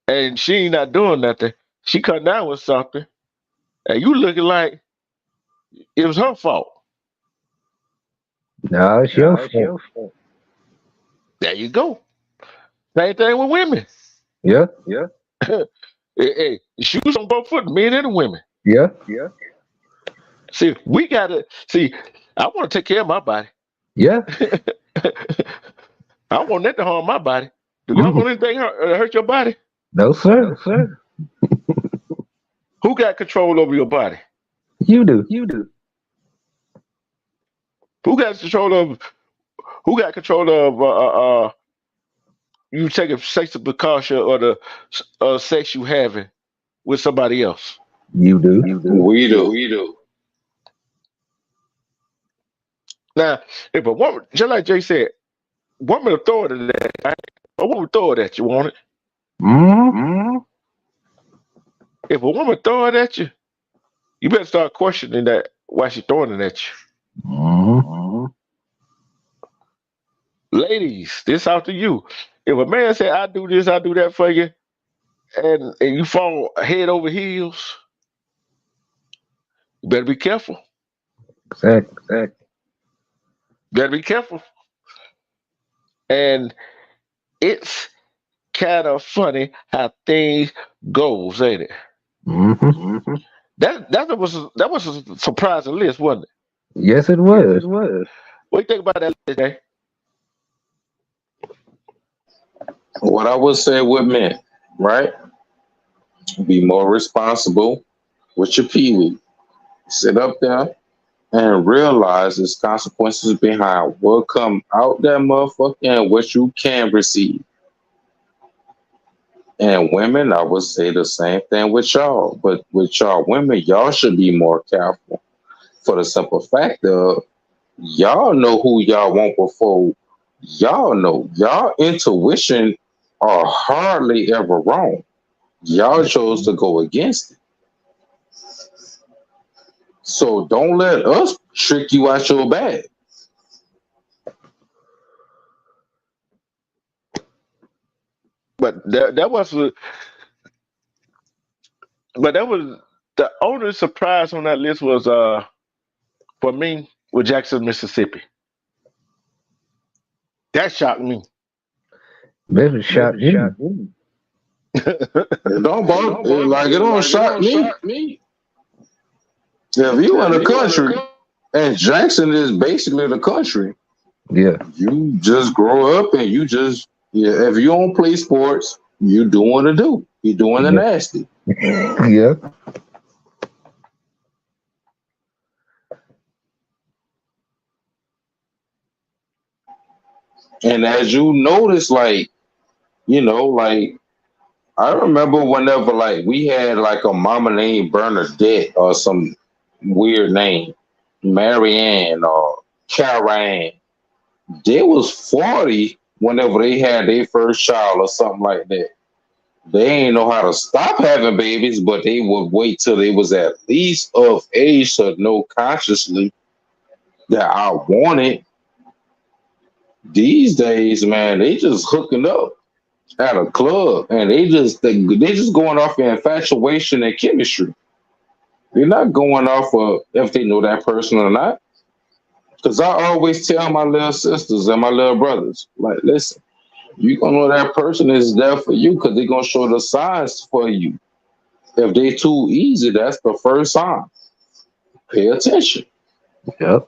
and she ain't not doing nothing. She come down with something, and you looking like it was her fault. No, it's your fault. There you go. Same thing with women. Yeah. Hey, shoes on both foot, men and women. Yeah. See, we gotta see. I want to take care of my body. Yeah. I don't want that to harm my body. Do y'all want anything hurt your body? No, sir. Who got control over your body? You do. Who got control of? Who got control of? You taking sexual precaution or the sex you having with somebody else? You do. We do. Now, if a woman, just like Jay said, woman will throw it at that. Right? A woman will throw it at you, won't it? Mm-hmm. If a woman throw it at you, you better start questioning that why she throwing it at you. Mm-hmm. Ladies, this out to you. If a man say, I do this, I do that for you, and you fall head over heels, you better be careful. Exactly. Better be careful. And it's kind of funny how things goes, ain't it? Mm-hmm. That was a surprising list, wasn't it? Yes, it was. What do you think about that list, Jay? What I would say with men, right? Be more responsible with your peewee. Sit up there and realize there's consequences behind what come out that motherfucker and what you can receive. And women, I would say the same thing with y'all. But with y'all women, y'all should be more careful. For the simple fact of y'all know who y'all want before y'all know. Y'all intuition are hardly ever wrong. Y'all chose to go against it. So don't let us trick you out your bag. But that was the only surprise on that list was for me with Jackson, Mississippi. That shocked me. This shocked you. It don't bother, like it don't shock me. If you in the country and Jackson is basically the country, yeah, you just grow up and you just if you don't play sports, you doing the do. You doing the nasty. Yeah. And as you notice, like, like I remember whenever like we had like a mama named Bernadette or some weird name, Marianne or Karen. They was 40 whenever they had their first child or something like that. They ain't know how to stop having babies, but they would wait till they was at least of age to know consciously that I want it. These days, man, they just hooking up at a club and they just going off of infatuation and chemistry. They're not going off of if they know that person or not. Because I always tell my little sisters and my little brothers, like, listen, you gonna know that person is there for you because they're gonna show the signs for you. If they too easy, that's the first sign. Pay attention. Yep.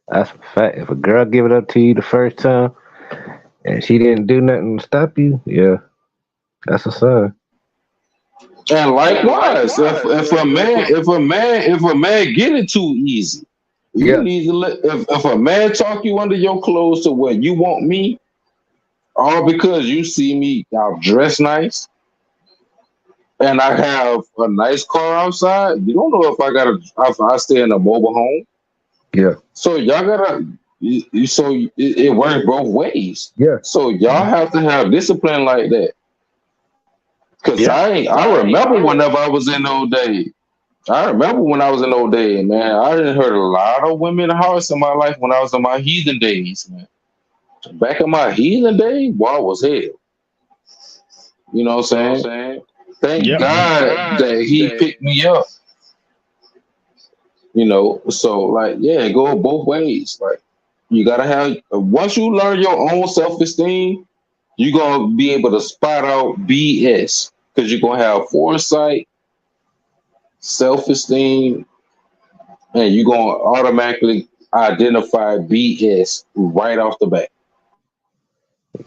That's a fact. If a girl give it up to you the first time and she didn't do nothing to stop you, yeah, that's a sign. And likewise, if a man get it too easy, you need to let if a man talk you under your clothes to where you want me, all because you see me I'm dressed nice and I have a nice car outside. You don't know if I stay in a mobile home. Yeah. So y'all gotta it works both ways. Yeah. So y'all have to have discipline like that. Cause I remember whenever I was in old days. I remember when I was in old days, man. I didn't heard a lot of women house in my life when I was in my heathen days, man. Back in my heathen days, wow, was hell. You know what I'm saying? Thank Yep. God that he picked me up. You know, so like, yeah, it go both ways. Like, you gotta have once you learn your own self-esteem, you're gonna be able to spot out BS because you're gonna have foresight, self-esteem, and you're gonna automatically identify BS right off the bat.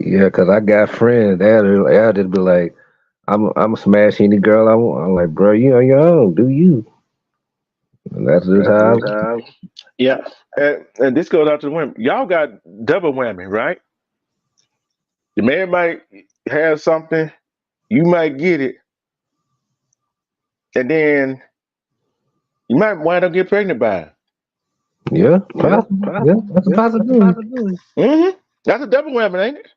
Yeah, cause I got friends. They'll just be like, I'm smash any girl I want. I'm like, bro, you on your own. Do you? And that's just how. Yeah. And this goes out to the women. Y'all got double whammy, right? The man might have something, you might get it, and then you might wind up getting pregnant by it. Yeah, that's a possibility. Mm-hmm. That's a double whammy, ain't it?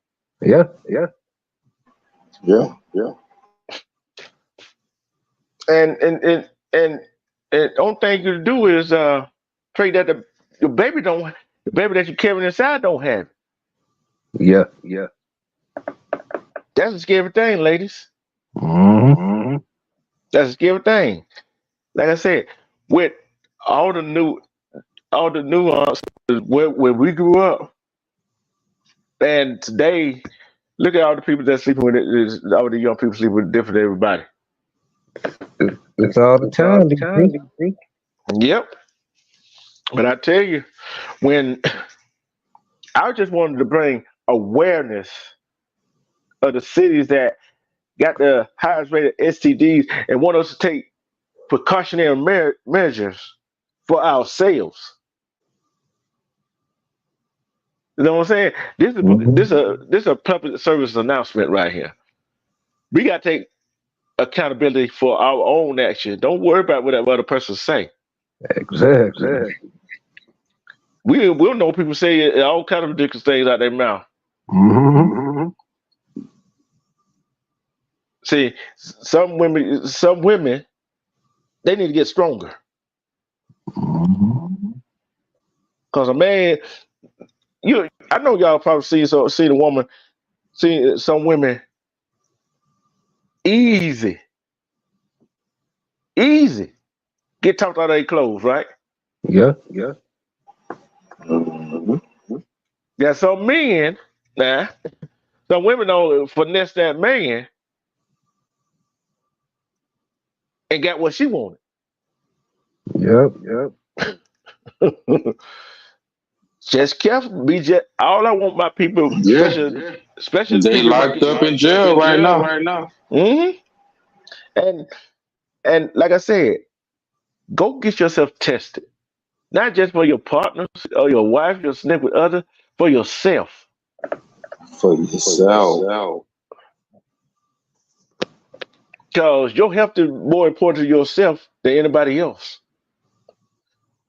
Yeah. And only thing you do is pray that the baby that you're carrying inside don't have it. Yeah. That's a scary thing, ladies. Mm-hmm. That's a scary thing. Like I said, with all the nuance where we grew up, and today, look at all the people that's sleeping with it. All the young people sleeping with different everybody. It's all the time. Yep. But I tell you, when I just wanted to bring awareness of the cities that got the highest rated STDs and want us to take precautionary measures for ourselves. You know what I'm saying? This is a public service announcement right here. We got to take accountability for our own action. Don't worry about what that other person say. Exactly. We'll know people say all kind of ridiculous things out their mouth. Mm-hmm. See, some women, they need to get stronger. Cause a man, I know y'all probably see some women easy get talked out of their clothes, right? Yeah. Mm-hmm. Got some men now. Some women don't finesse that man and got what she wanted. Yep. Just careful. All I want my people, especially they people locked up in jail right now. Mm-hmm. And like I said, go get yourself tested. Not just for your partners or your wife, your significant other, for yourself. For yourself. Because your health is more important to yourself than anybody else.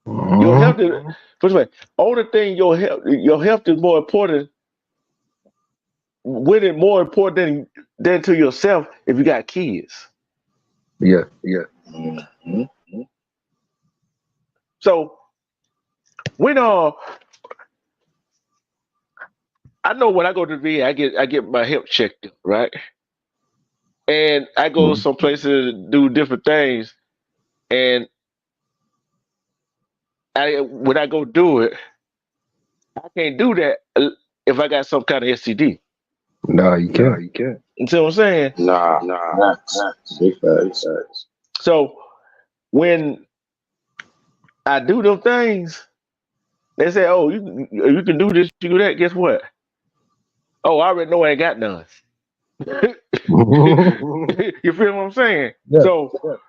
Your health is, first of all, only thing your health is more important, with it more important than to yourself if you got kids. Yeah. Mm-hmm. So when I know when I go to the VA, I get my health checked up, right? And I go some places to do different things, and when I go do it, I can't do that if I got some kind of STD. No, you can't. You see what I'm saying? Nah. Big facts. So when I do them things, they say, "Oh, you can do this, you do that." Guess what? Oh, I already know I ain't got none. You feel what I'm saying? Yeah. So,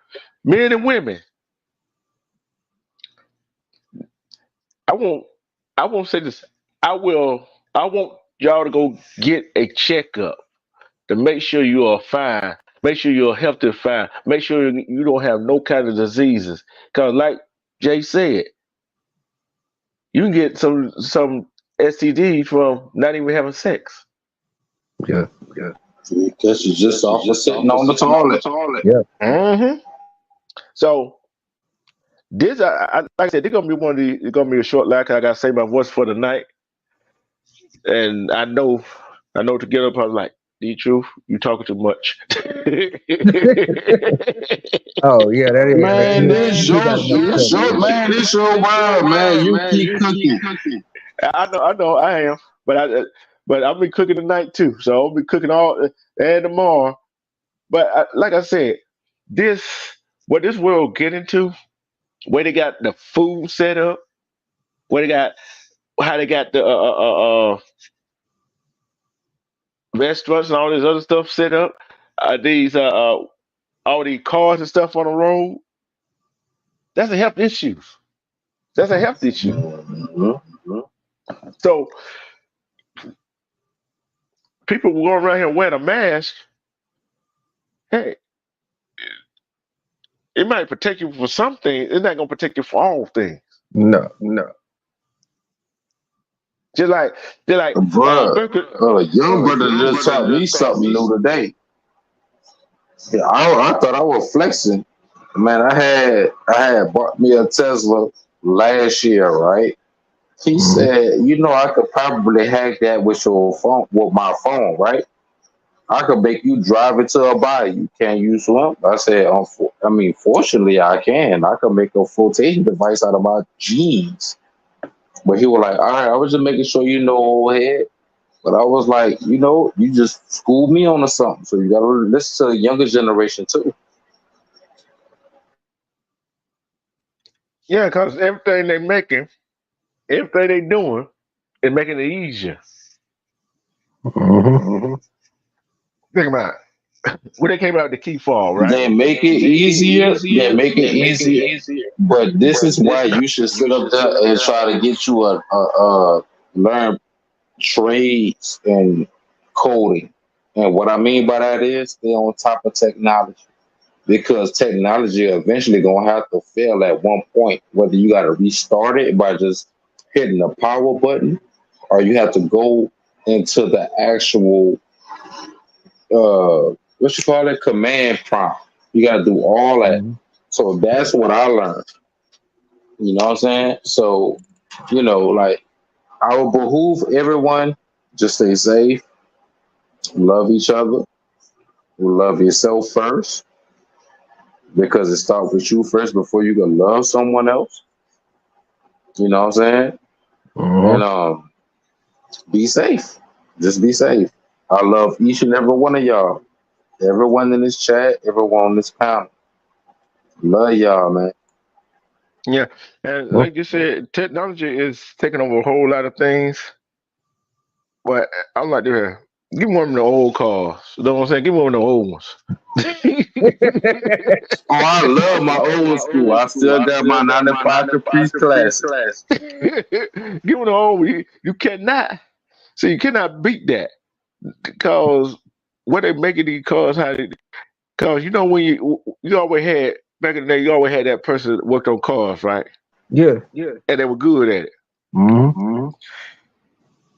men and women, I won't say this. I want y'all to go get a checkup to make sure you are fine. Make sure you're healthy, fine. Make sure you don't have no kind of diseases. Cause like Jay said, you can get some STD from not even having sex. Yeah. Because you're just off sitting on the toilet. Yeah. Mm-hmm. So this, like I said, this gonna be a short line. I gotta say my voice for the night, and I know to get up. I was like, The truth, you talking too much. Oh yeah, that is. Man, this your world, man. You keep You keep cooking. cooking. I know, I am, but I'll be cooking tonight too. So I'll be cooking all and tomorrow. But like I said, this what this world get into, where they got the food set up, where they got how they got the restaurants and all this other stuff set up. These all these cars and stuff on the road. That's a health issue. That's a health issue. Mhm. So people who go around here wearing a mask, hey, it might protect you for some things. It's not gonna protect you for all things. No. Just like Bruh, a young brother just taught me something new today. Yeah, I thought I was flexing. Man, I had bought me a Tesla last year, right? He said, I could probably hack that with your phone, with my phone, right? I could make you drive it to a body. You can't use one. I said, fortunately, I can. I could make a flotation device out of my jeans. But he was like, all right, I was just making sure you know, old head. But I was like, you just schooled me on or something. So you got to listen to the younger generation too. yeah, because everything they making, everything they doing, is making it easier. Think about it. When they came out with the key fall, right? They make it easier. They make it easier. But this is why you should sit up there and try to get you a learn trades and coding. And what I mean by that is stay on top of technology. Because technology eventually gonna have to fail at one point, whether you gotta restart it by just hitting the power button, or you have to go into the actual command prompt. You gotta do all that. So that's what I learned. You know what I'm saying? So, like I would behoove everyone just stay safe, love each other, love yourself first, because it starts with you first before you can love someone else. You know what I'm saying? And be safe. Just be safe. I love each and every one of y'all. Everyone in this chat, everyone on this panel. Love y'all, man. Yeah, and like you said, technology is taking over a whole lot of things. But I like to hear, give me one of the old cars. You know what I'm saying? Give me one of the old ones. Oh, I love my old school. I still got my 95 Caprice Classic. Give me the old one. You cannot. See, you cannot beat that. Because what they making these cars, because when you always had, back in the day, you always had that person that worked on cars, right? Yeah. And they were good at it.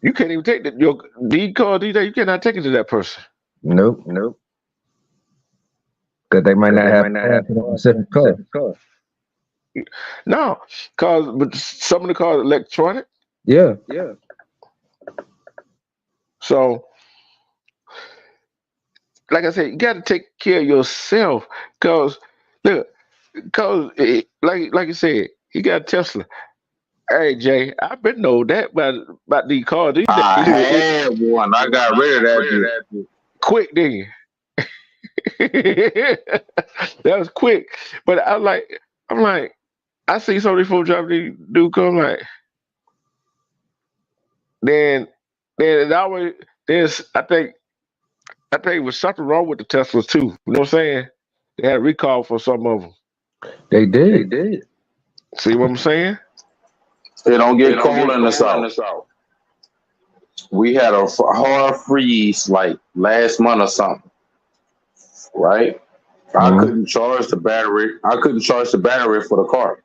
You can't even take these cars these days, you cannot take it to that person. Nope. Because they might not have a specific car. No, but some of the cars are electronic. Yeah. So, like I said, you got to take care of yourself. Because like you said, he got a Tesla. Hey Jay, I've been know that about these cars. I had one. I got rid of that. Quick, didn't you? That was quick. But I'm like, I see some of these folks driving these dude come like. Then it always I think it was something wrong with the Teslas too. You know what I'm saying? They had a recall for some of them. They did. See what I'm saying? They don't get cold in the south. We had a hard freeze like last month or something, right? I couldn't charge the battery. For the car.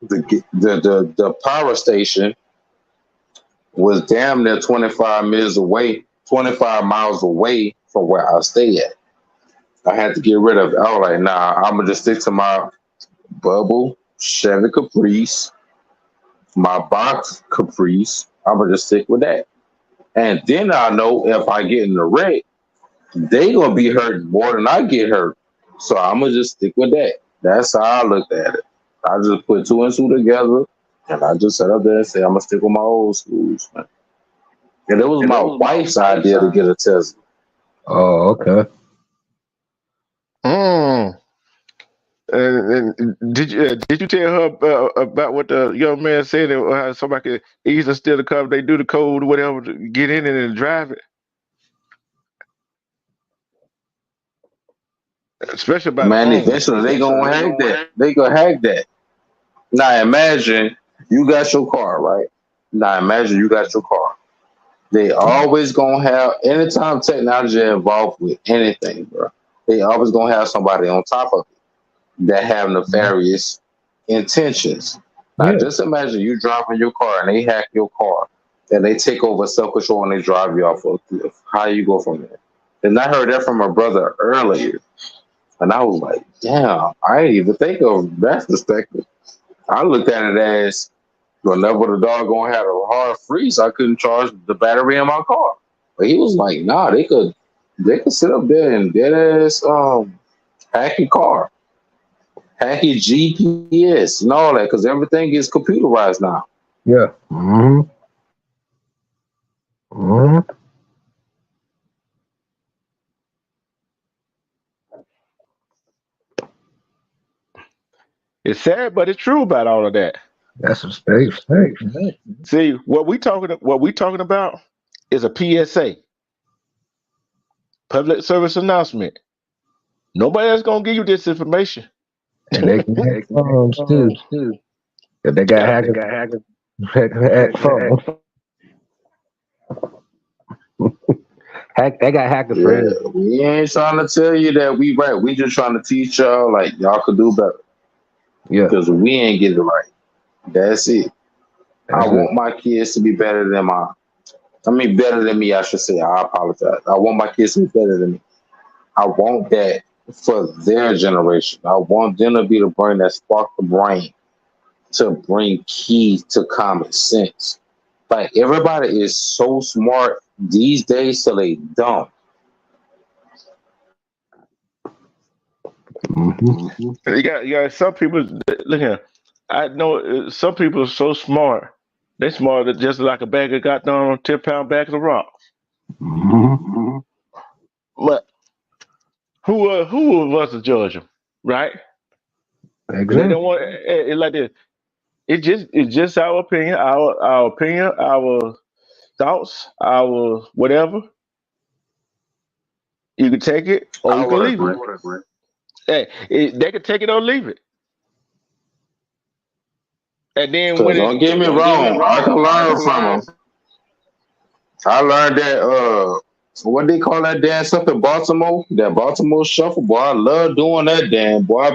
The power station was damn near 25 miles away from where I stay at. I had to get rid of it. I was like, nah, I'm gonna just stick to my bubble Chevy Caprice, my box Caprice. I'm gonna just stick with that. And then I know if I get in the wreck, they gonna be hurt more than I get hurt. So I'm gonna just stick with that. That's how I looked at it. I just put two and two together, and I just sat up there and said I'm gonna stick with my old schools, man. And it was my wife's idea to get a Tesla. Oh, okay. And did you tell her about what the young man said, and how somebody could easily steal the car if they do the code or whatever to get in it and drive it? Especially about Man, eventually they gonna hack that. They gonna hack that. Now imagine you got your car, right? Now imagine you got your car. They always gonna have, anytime technology involved with anything, bro, they always gonna have somebody on top of it that have nefarious intentions. Now just imagine you driving your car and they hack your car and they take over self-control and they drive you off a cliff. How you go from there? And I heard that from my brother earlier. And I was like, damn, I didn't even think of that perspective. I looked at it as whenever the dog gonna have a hard freeze, I couldn't charge the battery in my car. But he was like, nah, they could sit up there and dead ass hack your car, hack your GPS and all that, because everything is computerized now. Yeah. Mm-hmm. Mm-hmm. It's sad, but it's true about all of that. That's a space. See, what we talking about is a PSA, public service announcement. Nobody else gonna give you this information. And they can hack phones too. If they got hackers, hack phones. They got hackers. Yeah, we ain't trying to tell you that we right. We just trying to teach y'all like y'all could do better. Yeah, because we ain't get it right. That's it. I want my kids to be better than better than me, I should say. I apologize. I want my kids to be better than me. I want that for their generation. I want them to be the brain that spark the brain to bring key to common sense. Like everybody is so smart these days till they dumb. Mm-hmm. You got some people. Look here, I know some people are so smart. They smarter just like a bag of goddamn 10-pound bag of rock. Mm-hmm. But who of us to judge them, right? Exactly. They don't want it like this. It's just our opinion, our opinion, our thoughts, our whatever. You can take it or you can leave it. Hey, they can take it or leave it. And then when don't get me wrong, I can learn from them. I learned that what they call that dance up in Baltimore, that Baltimore shuffle, boy. I love doing that damn boy. I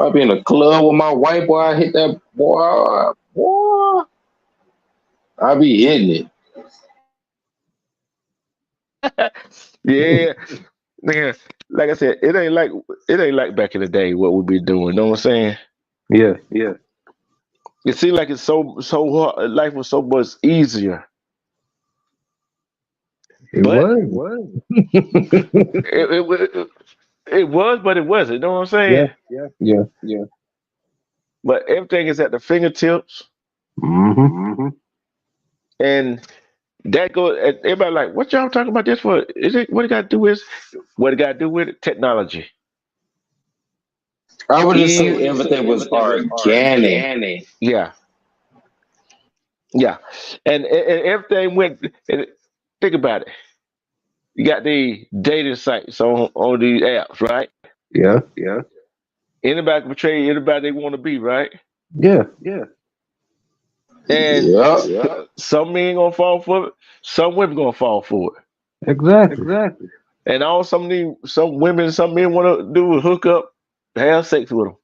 be in the club with my white boy. I hit that boy. I be hitting it. Yeah. Like I said, it ain't like back in the day what we be doing. You know what I'm saying? Yeah. It seemed like it's so hard. Life was so much easier. It was. It was, but it wasn't. You know what I'm saying? Yeah. But everything is at the fingertips. Mm-hmm. And that goes. Everybody like, what y'all talking about this for? What it got to do with it? Technology. I would just say everything was organic. Yeah. And everything went. Think about it. You got the dating sites on these apps, right? Yeah. Anybody can portray anybody they want to be, right? Yeah. And some men gonna fall for it, some women gonna fall for it. Exactly. And all some women, some men want to do is hook up, have sex with them.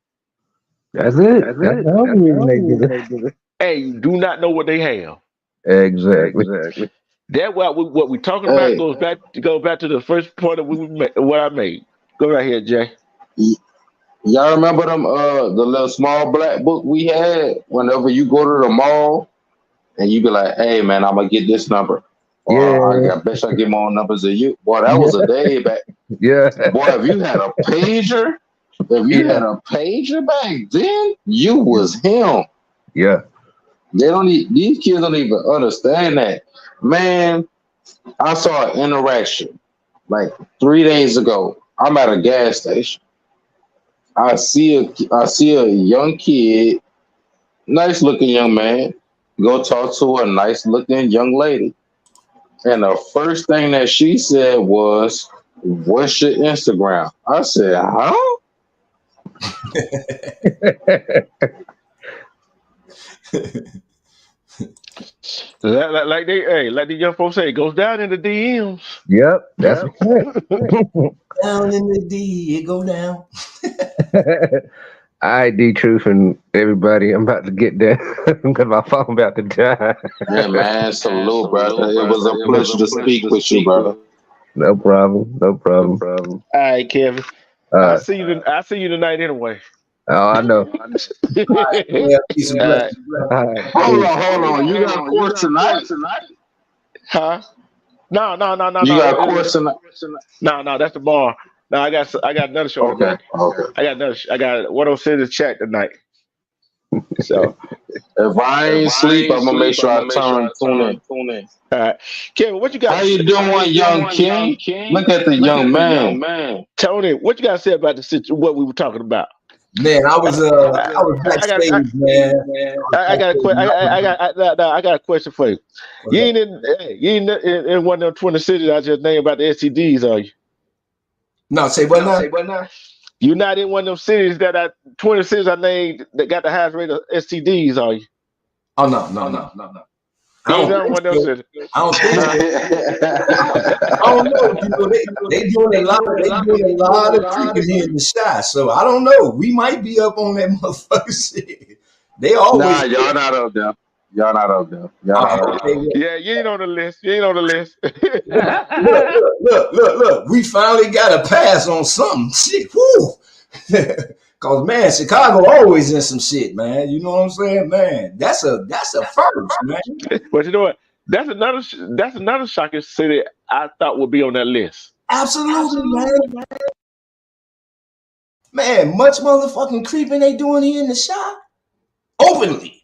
That's it. That's the only reason they do it. Hey, you do not know what they have. Exactly. That what we talking about goes back to the first point of what I made. Go right here, Jay. Y'all remember them the little small black book we had whenever you go to the mall and you be like, hey man, I'm gonna get this number. I bet I get more numbers than you. Boy, that was a day back. Yeah. Boy, if you had a pager, had a pager back then, you was him. Yeah. These kids don't even understand that. Man, I saw an interaction like 3 days ago. I'm at a gas station. I see a young kid, nice looking young man, go talk to a nice looking young lady. And the first thing that she said was, "What's your Instagram?" I said, "Huh?" Like the young folks say, it goes down in the DMs. Yep, that's it. Down in the D, it go down. All right, D-Truth and everybody, I'm about to get there because my phone about to die. Yeah, man, salute, brother. It was a pleasure to speak with you, brother. No problem. All right, Kevin. I'll see you tonight anyway. Oh, I know. Yeah, peace and blessings. Hold on. You got a course tonight? Huh? No. You got a course tonight? No, that's the bar. No, I got another show tonight. I got 106 chat tonight. So if I ain't sleep, I'm gonna make sure I tune in. All right, Kevin, what you got? How you doing, young king? Look at the young man. Tony, what you got to say about what we were talking about? Man, I was backstage, man. I got a question for you. You ain't in one of them 20 cities I just named about the STDs, are you? No, say what now? You're not in one of them cities 20 cities I named that got the highest rate of STDs, are you? Oh no. I don't think so. I don't know. They doing a lot of creeping here in the shy. So I don't know. We might be up on that motherfucker shit. They always. Nah, y'all not up there. Yeah, you ain't on the list. Look. We finally got a pass on something. Shit, whoo. Cause man, Chicago always in some shit, man. You know what I'm saying, man? That's a first, man. But you know what? That's another shocking city I thought would be on that list. Absolutely, man. Man, much motherfucking creeping they doing here in the shop openly.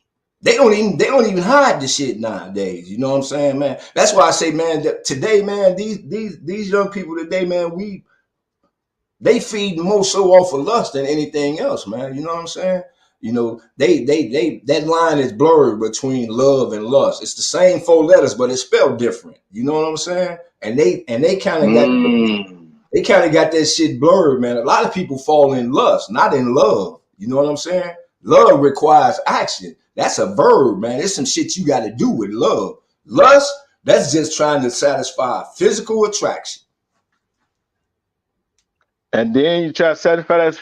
They don't even hide the shit nowadays. You know what I'm saying, man? That's why I say, man, that today, man, these young people today, man, they feed more so off of lust than anything else, man. You know what I'm saying? You know, they that line is blurred between love and lust. It's the same 4 letters, but it's spelled different. You know what I'm saying? And they kind of got that shit blurred, man. A lot of people fall in lust, not in love. You know what I'm saying? Love requires action. That's a verb, man. There's some shit you got to do with love. Lust, that's just trying to satisfy physical attraction. And then you try to satisfy that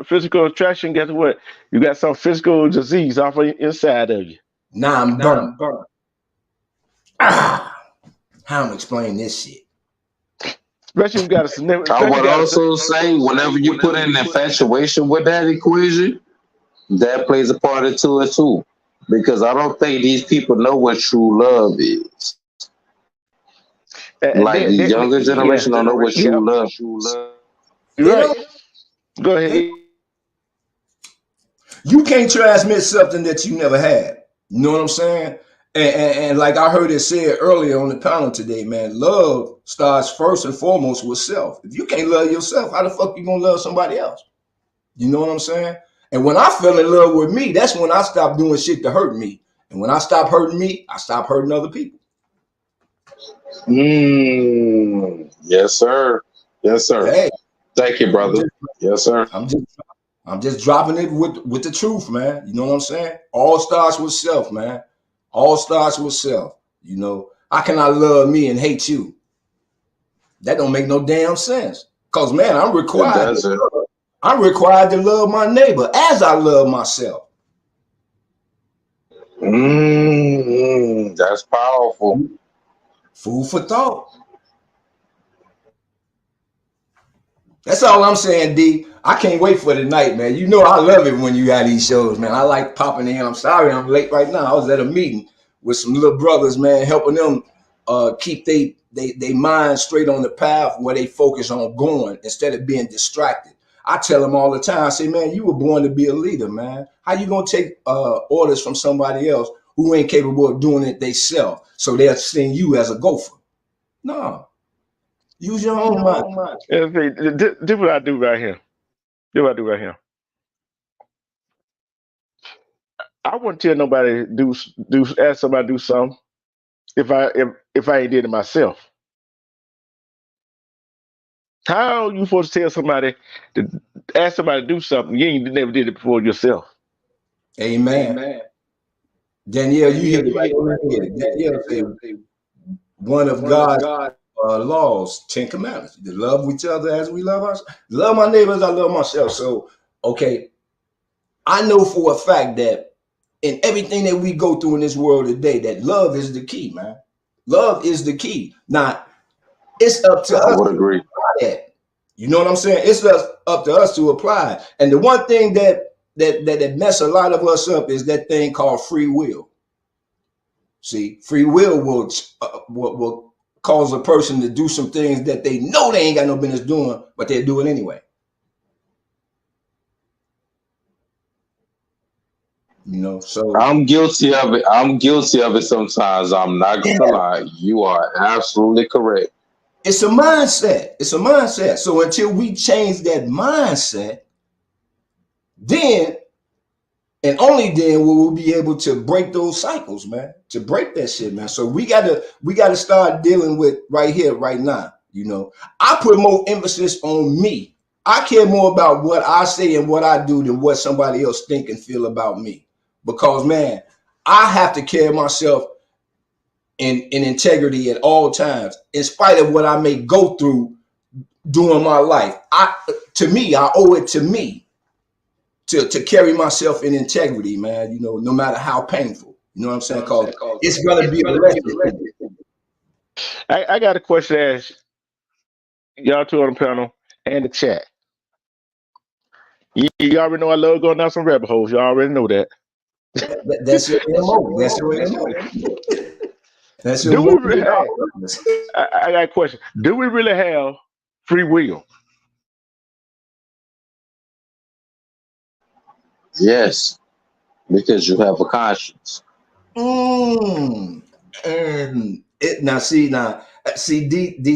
physical attraction. Guess what? You got some physical disease off of inside of you. Nah, I'm burnt. How I'm explaining this shit? Especially if you got a significant. I would also say, whenever you put in infatuation with that equation, that plays a part into it too. Because I don't think these people know what true love is. Like the younger generation don't know what true love is. You're right. Go ahead. You can't transmit something that you never had. You know what I'm saying? And like I heard it said earlier on the panel today, man, love starts first and foremost with self. If you can't love yourself, how the fuck you gonna love somebody else? You know what I'm saying? And when I fell in love with me, that's when I stopped doing shit to hurt me. And when I stop hurting me, I stop hurting other people. Yes, sir. Hey, thank you, brother. Yes, sir. I'm just dropping it with the truth, man. You know what I'm saying? All starts with self, man. All starts with self. You know, how can I love me and hate you? That don't make no damn sense. Cause man, I'm required to love my neighbor as I love myself. That's powerful. Food for thought. That's all I'm saying, D. I can't wait for the night, man. You know I love it when you got these shows, man. I like popping in. I'm sorry I'm late right now. I was at a meeting with some little brothers, man, helping them keep they mind straight on the path where they focus on going instead of being distracted. I tell them all the time, I say, man, you were born to be a leader, man. How you gonna take orders from somebody else who ain't capable of doing it themselves? So they're seeing you as a gopher. No, use your own mind. This what I do right here. This what I do right here. I wouldn't tell nobody ask somebody to do something if I ain't did it myself. How are you supposed to tell somebody to ask somebody to do something you ain't never did it before yourself? Amen. Danielle, you hit it right over here. Danielle said one of God's laws, 10 Commandments, to love each other as we love ourselves. Love my neighbors, I love myself. So, okay, I know for a fact that in everything that we go through in this world today, that love is the key, man. Love is the key. Now, it's up to us. I would agree. That. You know what I'm saying? It's up to us to apply. And the one thing that mess a lot of us up is that thing called free will. See, free will will cause a person to do some things that they know they ain't got no business doing, but they do it anyway. You know, so I'm guilty of it. I'm guilty of it sometimes. I'm not gonna lie. You are absolutely correct. It's a mindset. It's a mindset. So until we change that mindset, then and only then will we be able to break those cycles, man. To break that shit, man. So we gotta start dealing with right here, right now. You know, I put more emphasis on me. I care more about what I say and what I do than what somebody else think and feel about me. Because man, I have to carry myself in integrity at all times, in spite of what I may go through during my life. I owe it to me to carry myself in integrity, man. You know, no matter how painful. You know what I'm saying? Because it's gonna be a lesson. I got a question to ask y'all two on the panel and the chat. You already know I love going down some rabbit holes. You already know that. That's your MO. That's your MO. That's your I got a question. Do we really have free will? Yes, because you have a conscience. D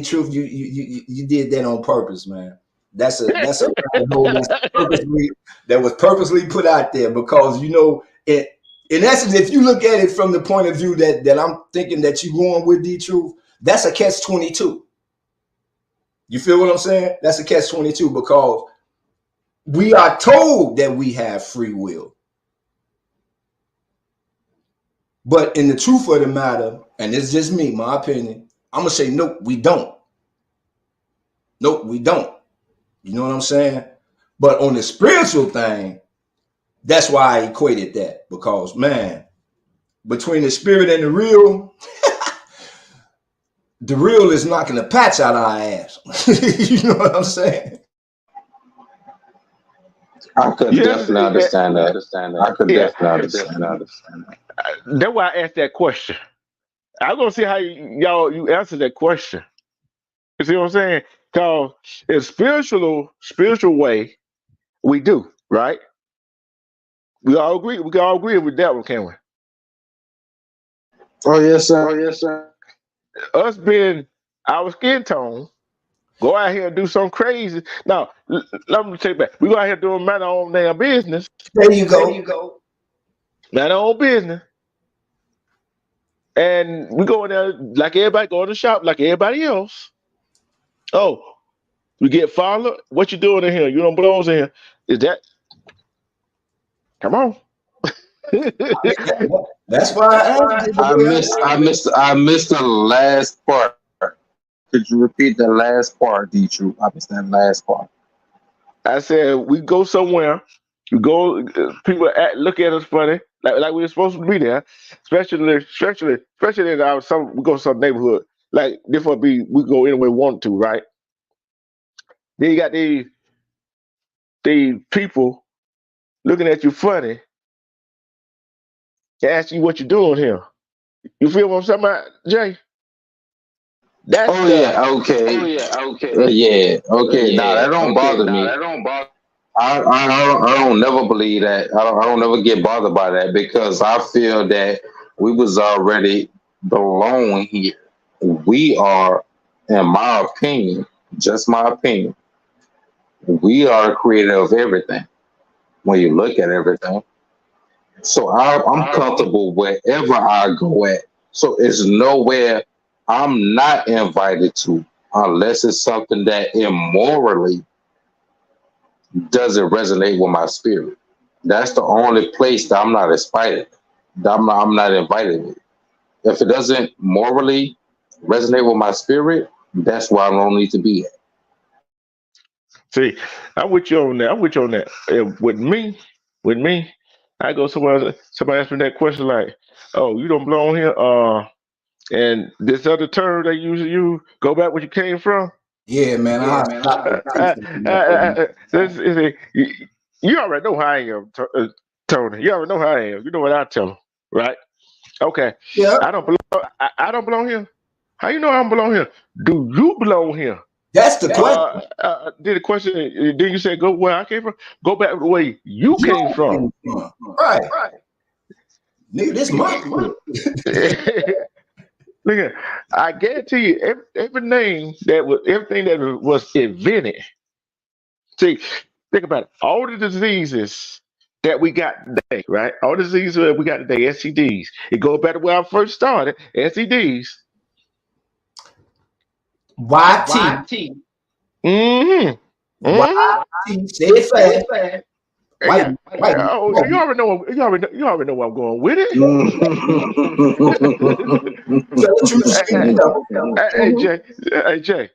Truth, you did that on purpose, man. That's a that was purposely put out there because you know it. In essence, if you look at it from the point of view that I'm thinking that you're going with D Truth, that's a catch-22. You feel what I'm saying? That's a catch-22 because we are told that we have free will. But in the truth of the matter, and it's just me, my opinion, I'm going to say, nope, we don't. Nope, we don't. You know what I'm saying? But on the spiritual thing, that's why I equated that. Because, man, between the spirit and the real is knocking the patch out of our ass. You know what I'm saying? I could definitely understand that. I could definitely understand that. That's why I asked that question. I'm gonna see how you answer that question. You see what I'm saying? Because in spiritual way, we do, right? We all agree. We can all agree with that one, can't we? Oh yes, sir. Oh yes, sir. Us being our skin tone, go out here and do something crazy. Now, let me take it back. We go out here doing mind our own damn business. There you go. Mind our own business. And we go in there like everybody, go to the shop like everybody else. Oh, we get followed. What you doing in here? You don't belong in here. Is that? Come on. That's why I missed the last part. Could you repeat the last part, D-Truth? I missed that last part. I said we go somewhere. You go. People look at us funny, like we're supposed to be there. Especially in we go to some neighborhood. Like this would be we go anywhere we want to, right? Then you got the people looking at you funny, and ask you what you're doing here. You feel what I'm talking about, Jay? That's Oh yeah, okay. Okay. Nah, that don't bother me. I don't never believe that. I don't never get bothered by that because I feel that we was already belong here. We are, in my opinion, just my opinion, we are creator of everything when you look at everything. So I'm comfortable wherever I go at. So it's nowhere I'm not invited to unless it's something that immorally doesn't resonate with my spirit. That's the only place that I'm not invited. I'm not invited. If it doesn't morally resonate with my spirit, that's where I don't need to be at. See, I'm with you on that. I'm with you on that. With me, I go somewhere else. Somebody ask me that question like, "Oh, you don't belong here." And this other term they usually use, go back where you came from. Yeah, man. You already know how I am, Tony. You already know how I am. You know what I tell them, right? Okay. Yeah. I don't belong. I don't belong here. How you know I don't belong here? Do you belong here? That's the question. Did the question? Then you say go where I came from? Go back the way you came from. Right. Nigga, this my Look at, I guarantee you, every name everything that was invented. See, think about it. All the diseases that we got today, right? All the diseases that we got today, STDs. It goes back to where I first started, STDs. YT. Mm-hmm. YT. Say it fast. Yeah. Oh, you already know where I'm going with it. Hey Jay,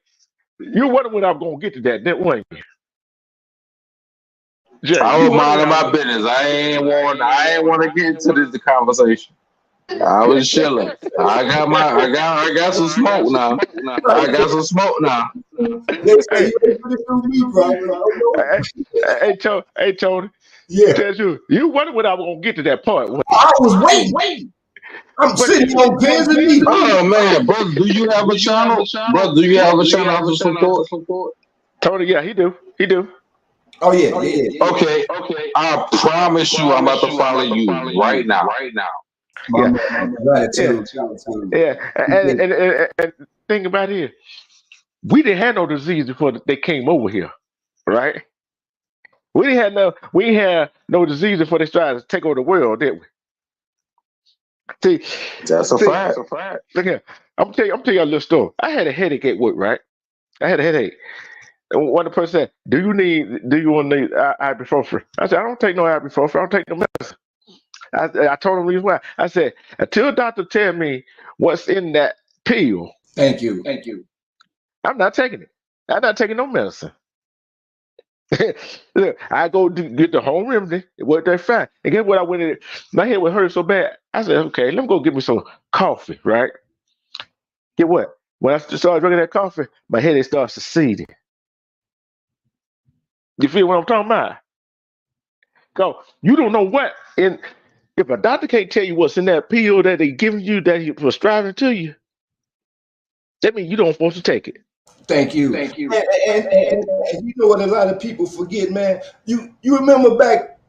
you wonder when I'm gonna get to that, didn't you? Jay, I was minding my business. I ain't want to get into this conversation. I was chilling. I got some smoke now. I got some smoke now. Hey Tony. Yeah. You wonder when I was gonna get to that part. I was waiting. I'm sitting on pins and needles. Oh man, brother, do you have a channel? Brother, do you have a channel for support? Tony, yeah, he do. Oh yeah. Okay. I promise you, I'm about to follow you right now. Yeah. And think about it. We didn't have no disease before they came over here, right? We had no disease before they started to take over the world, did we? See, that's a fact. Look here. I'm gonna tell you a little story. I had a headache at work, right? I had a headache. And one person said, do you want to need ibuprofen? I said, I don't take no ibuprofen. I don't take no medicine. I told him the reason why. I said, until a doctor tell me what's in that pill. Thank you. I'm not taking it. I'm not taking no medicine. Look, I go get the home remedy. It worked out fine. And guess what? I went in. My head was hurting so bad. I said, okay, let me go get me some coffee, right? Get what? When I started drinking that coffee, my headache starts seceding. You feel what I'm talking about? Go. You don't know what. And if a doctor can't tell you what's in that pill that they giving you, that he prescribing to you, that means you don't supposed to take it. Thank you. And you know what a lot of people forget, man? You remember back,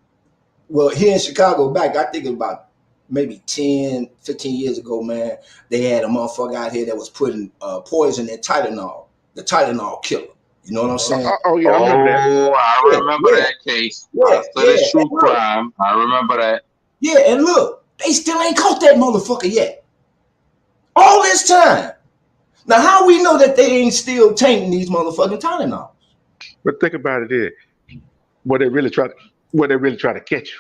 well, here in Chicago, back, I think about maybe 10, 15 years ago, man, they had a motherfucker out here that was putting poison in Tylenol, the Tylenol killer. You know what I'm saying? Oh yeah, I remember that. I remember that case. It's true crime. I remember that. Yeah, and look, they still ain't caught that motherfucker yet. All this time. Now, how we know that they ain't still tainting these motherfucking Tylenols? But think about it here. Where they really try to catch you.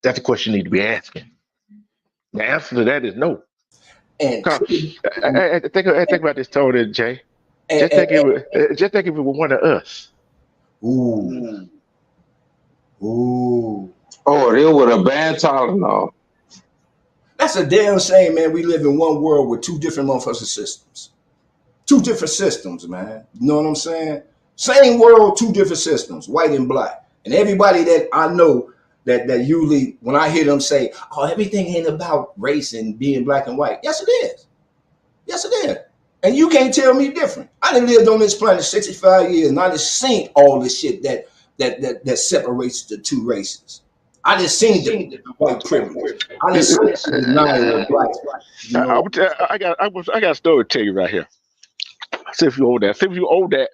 That's the question you need to be asking. The answer to that is no. And think about this, Tony and Jay. Just think if it were one of us. Ooh. Oh, they would have banned Tylenol. That's a damn shame, man. We live in one world with two different motherfucking systems. Two different systems, man. You know what I'm saying? Same world, two different systems, white and black. And everybody that I know that usually, when I hear them say, oh, everything ain't about race and being black and white. Yes, it is. And you can't tell me different. I done lived on this planet 65 years, and I just seen all this shit that separates the two races. I just seen the white privilege. I just seen the denial of black. You know, I got a story to tell you right here. See if you owe that. See if you owe that.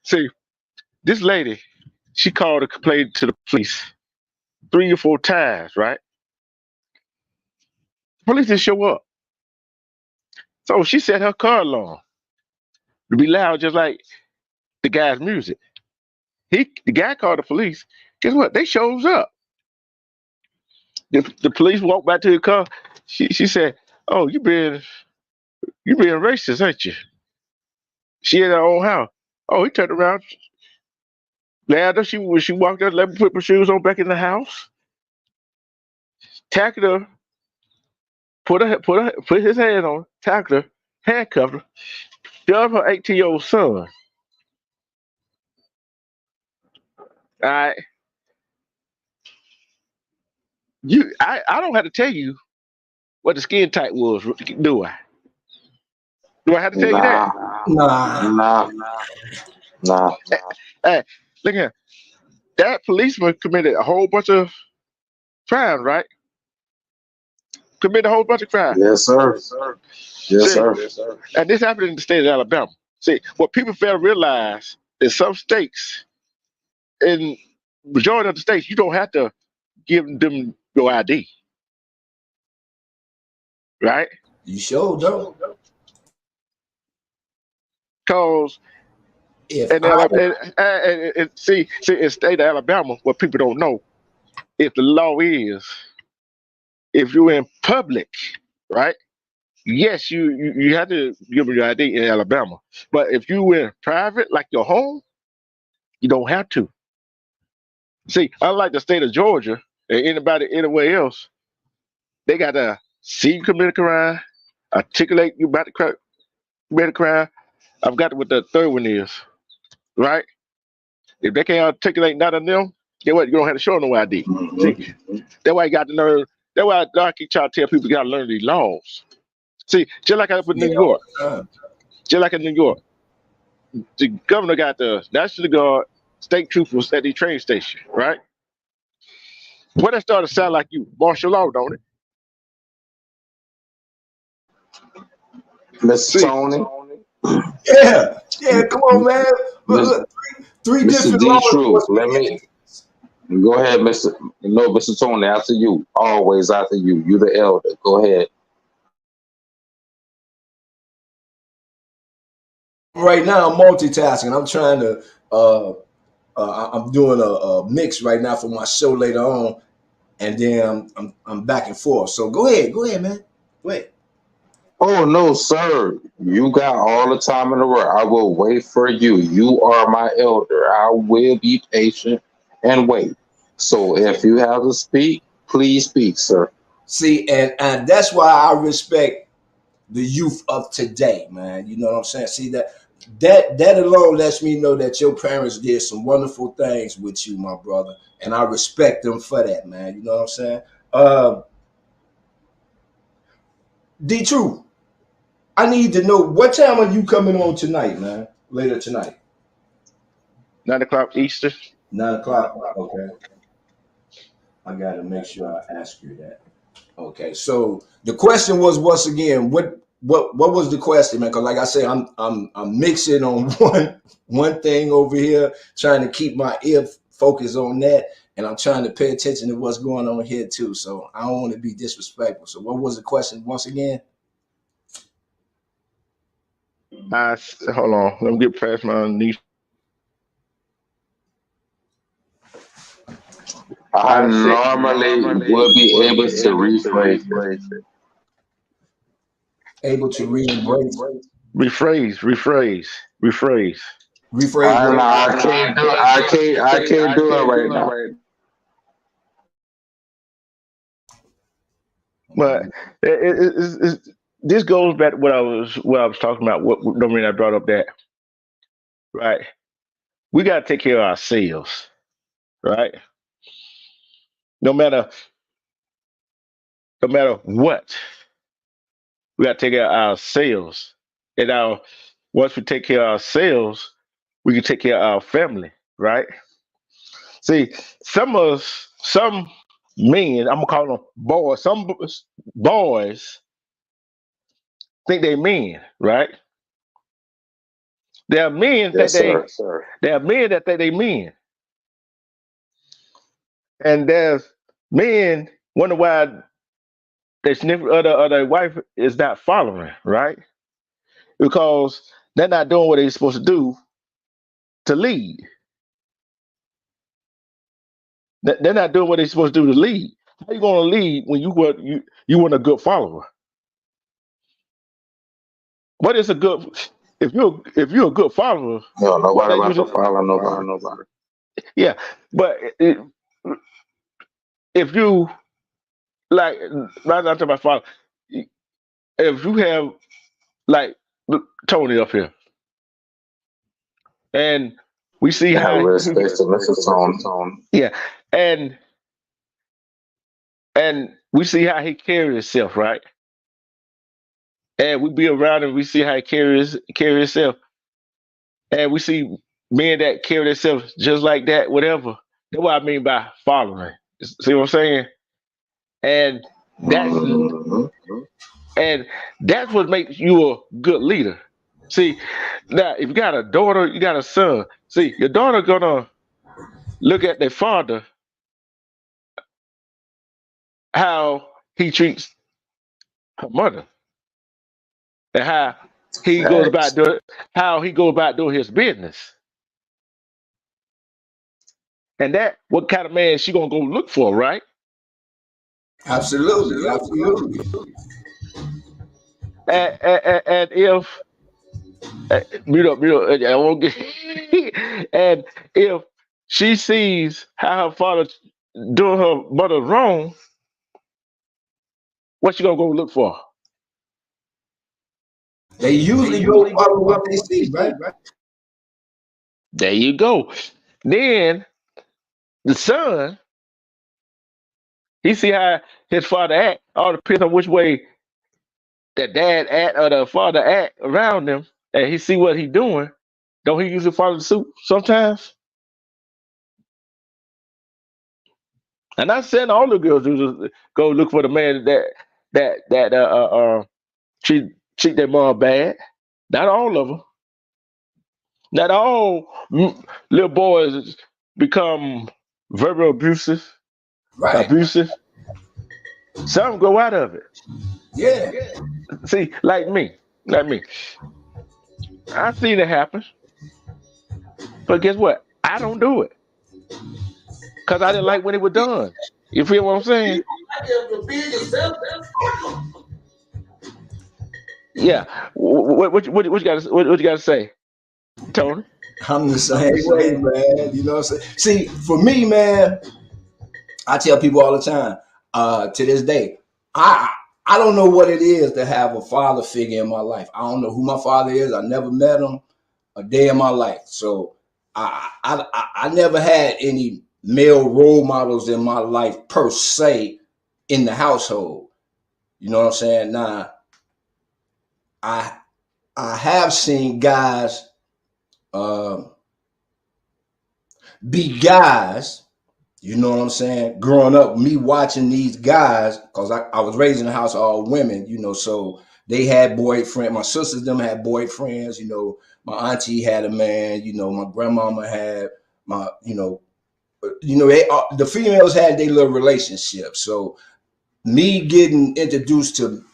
See, this lady, she called and complained to the police 3 or 4 times, right? The police didn't show up. So she set her car alarm to be loud just like the guy's music. The guy called the police. Guess what? They shows up. The police walked back to the car. She said, "Oh, you being racist, ain't you?" She in her own house. Oh, he turned around. Laughed her. When she walked out, let me put her shoes on back in the house. Tackled her. Put his hand on her. Tackled her. Handcuffed her. Shoved her 18-year-old son. All right. I don't have to tell you what the skin type was, do I? Do I have to tell you that? Nah. Hey, look here. That policeman committed a whole bunch of crimes, right? Committed a whole bunch of crimes. Yes, sir. Yes, sir. And this happened in the state of Alabama. See, what people fail to realize is some states, in majority of the states, you don't have to give them your ID. Right? you sure don't. Because If in state of Alabama, what people don't know, if the law is, if you're in public, right? Yes, you have to give them your ID in Alabama. But if you in private, like your home, you don't have to. See, unlike the state of Georgia and anybody anywhere else, they got to see you commit a crime, articulate you about to commit a crime. I forgot what the third one is, right? If they can't articulate none of them, then what? You don't have to show no ID. See, that's why you got to learn. That's why I keep trying to tell people you got to learn these laws. See, just like up in New York, just like in New York, the governor got the National Guard, state troopers at the train station, right? Well, that started to sound like you, martial law, don't it? Mr. Tony. Yeah, come on, man. Look, three Mr. different D. laws. Truth, let me go ahead, Mr. Tony. After you, always after you. You the elder. Go ahead. Right now, I'm multitasking. I'm trying to. I'm doing a mix right now for my show later on, and then I'm back and forth. So go ahead, man. Go ahead. Oh no, sir. You got all the time in the world. I will wait for you. You are my elder. I will be patient and wait. So if you have to speak, please speak, sir. See, and that's why I respect the youth of today, man. You know what I'm saying? See that alone lets me know that your parents did some wonderful things with you, my brother, and I respect them for that, man. You know what I'm saying? D Truth, I need to know what time are you coming on tonight, man? Later tonight. 9 o'clock Eastern. 9 o'clock. Okay. I gotta make sure I ask you that. Okay. So the question was once again, what was the question, man? Because like I said, I'm mixing on one thing over here, trying to keep my ear focused on that, and I'm trying to pay attention to what's going on here too. So I don't want to be disrespectful. So what was the question once again? Hold on. Let me get past my niece. I normally would be able to rephrase it. Able to re-embrace. Rephrase. I can't do it right now. But this goes back to what I was talking about. What the reason I brought up that, right? We got to take care of ourselves, right? No matter what, we got to take care of ourselves And once we take care of ourselves, we can take care of our family, right? See, some men, I'm gonna call them boys. Some boys think they men, right? There are men that Yes, sir. there are men that think they men, and there's men wonder why their significant other or their wife is not following, right? Because they're not doing what they're supposed to do to lead. They're not doing what they're supposed to do to lead. How you gonna lead when you weren't a good follower? What is a good if you're a good follower? No, What nobody that about to usually follow nobody. yeah, but if you like, not talking about follow. If you have like Tony up here, and we see I have how respect to Mr. Tone. yeah, and we see how he carries himself, right? And we be around him, we see how he carries himself, and we see men that carry themselves just like that, whatever. That's what I mean by following. See what I'm saying? And that's Mhm. and that's what makes you a good leader. See, now if you got a daughter, you got a son. See, your daughter gonna look at their father, how he treats her mother, and Facts. how he goes about doing his business. And that what kind of man she gonna go look for, right? Absolutely, absolutely. And if mute up, I won't get and if she sees how her father doing her mother wrong, what she gonna go look for? They usually go follow what they see, right? There you go. Then the son, he see how his father act, all depends on which way the dad act or the father act around him, and he see what he doing. Don't he usually follow the suit sometimes? And not saying all the girls do go look for the man that treat their mom bad. Not all of them. Not all little boys become verbal Right. abusive. Some grow out of it. Yeah. See, like me. I seen it happen, but guess what? I don't do it because I didn't like when it was done. You feel what I'm saying? Yeah. What you got? What you got to say, Tony? I'm the same way, man. You know what I'm saying? See, for me, man, I tell people all the time, to this day, I I don't know what it is to have a father figure in my life. I don't know who my father is. I never met him a day in my life. So I never had any male role models in my life per se in the household. You know what I'm saying? Now I I have seen guys be guys. You know what I'm saying? Growing up, me watching these guys, because I was raised in a house of all women, you know, so they had boyfriend. My sisters, them had boyfriends, you know, my auntie had a man, you know, my grandmama had my, they the females had their little relationship. So me getting introduced to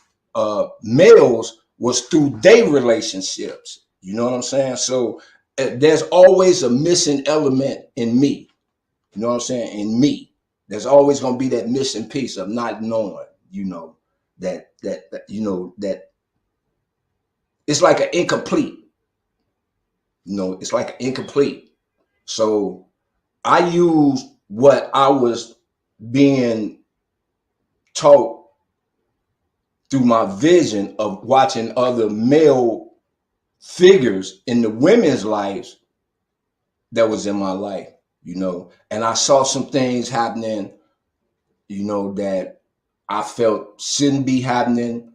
males was through their relationships. You know what I'm saying? So there's always a missing element in me. You know what I'm saying? In me, there's always going to be that missing piece of not knowing, that it's like an incomplete, it's like an incomplete. So I use what I was being taught through my vision of watching other male figures in the women's lives that was in my life, and I saw some things happening, that I felt shouldn't be happening.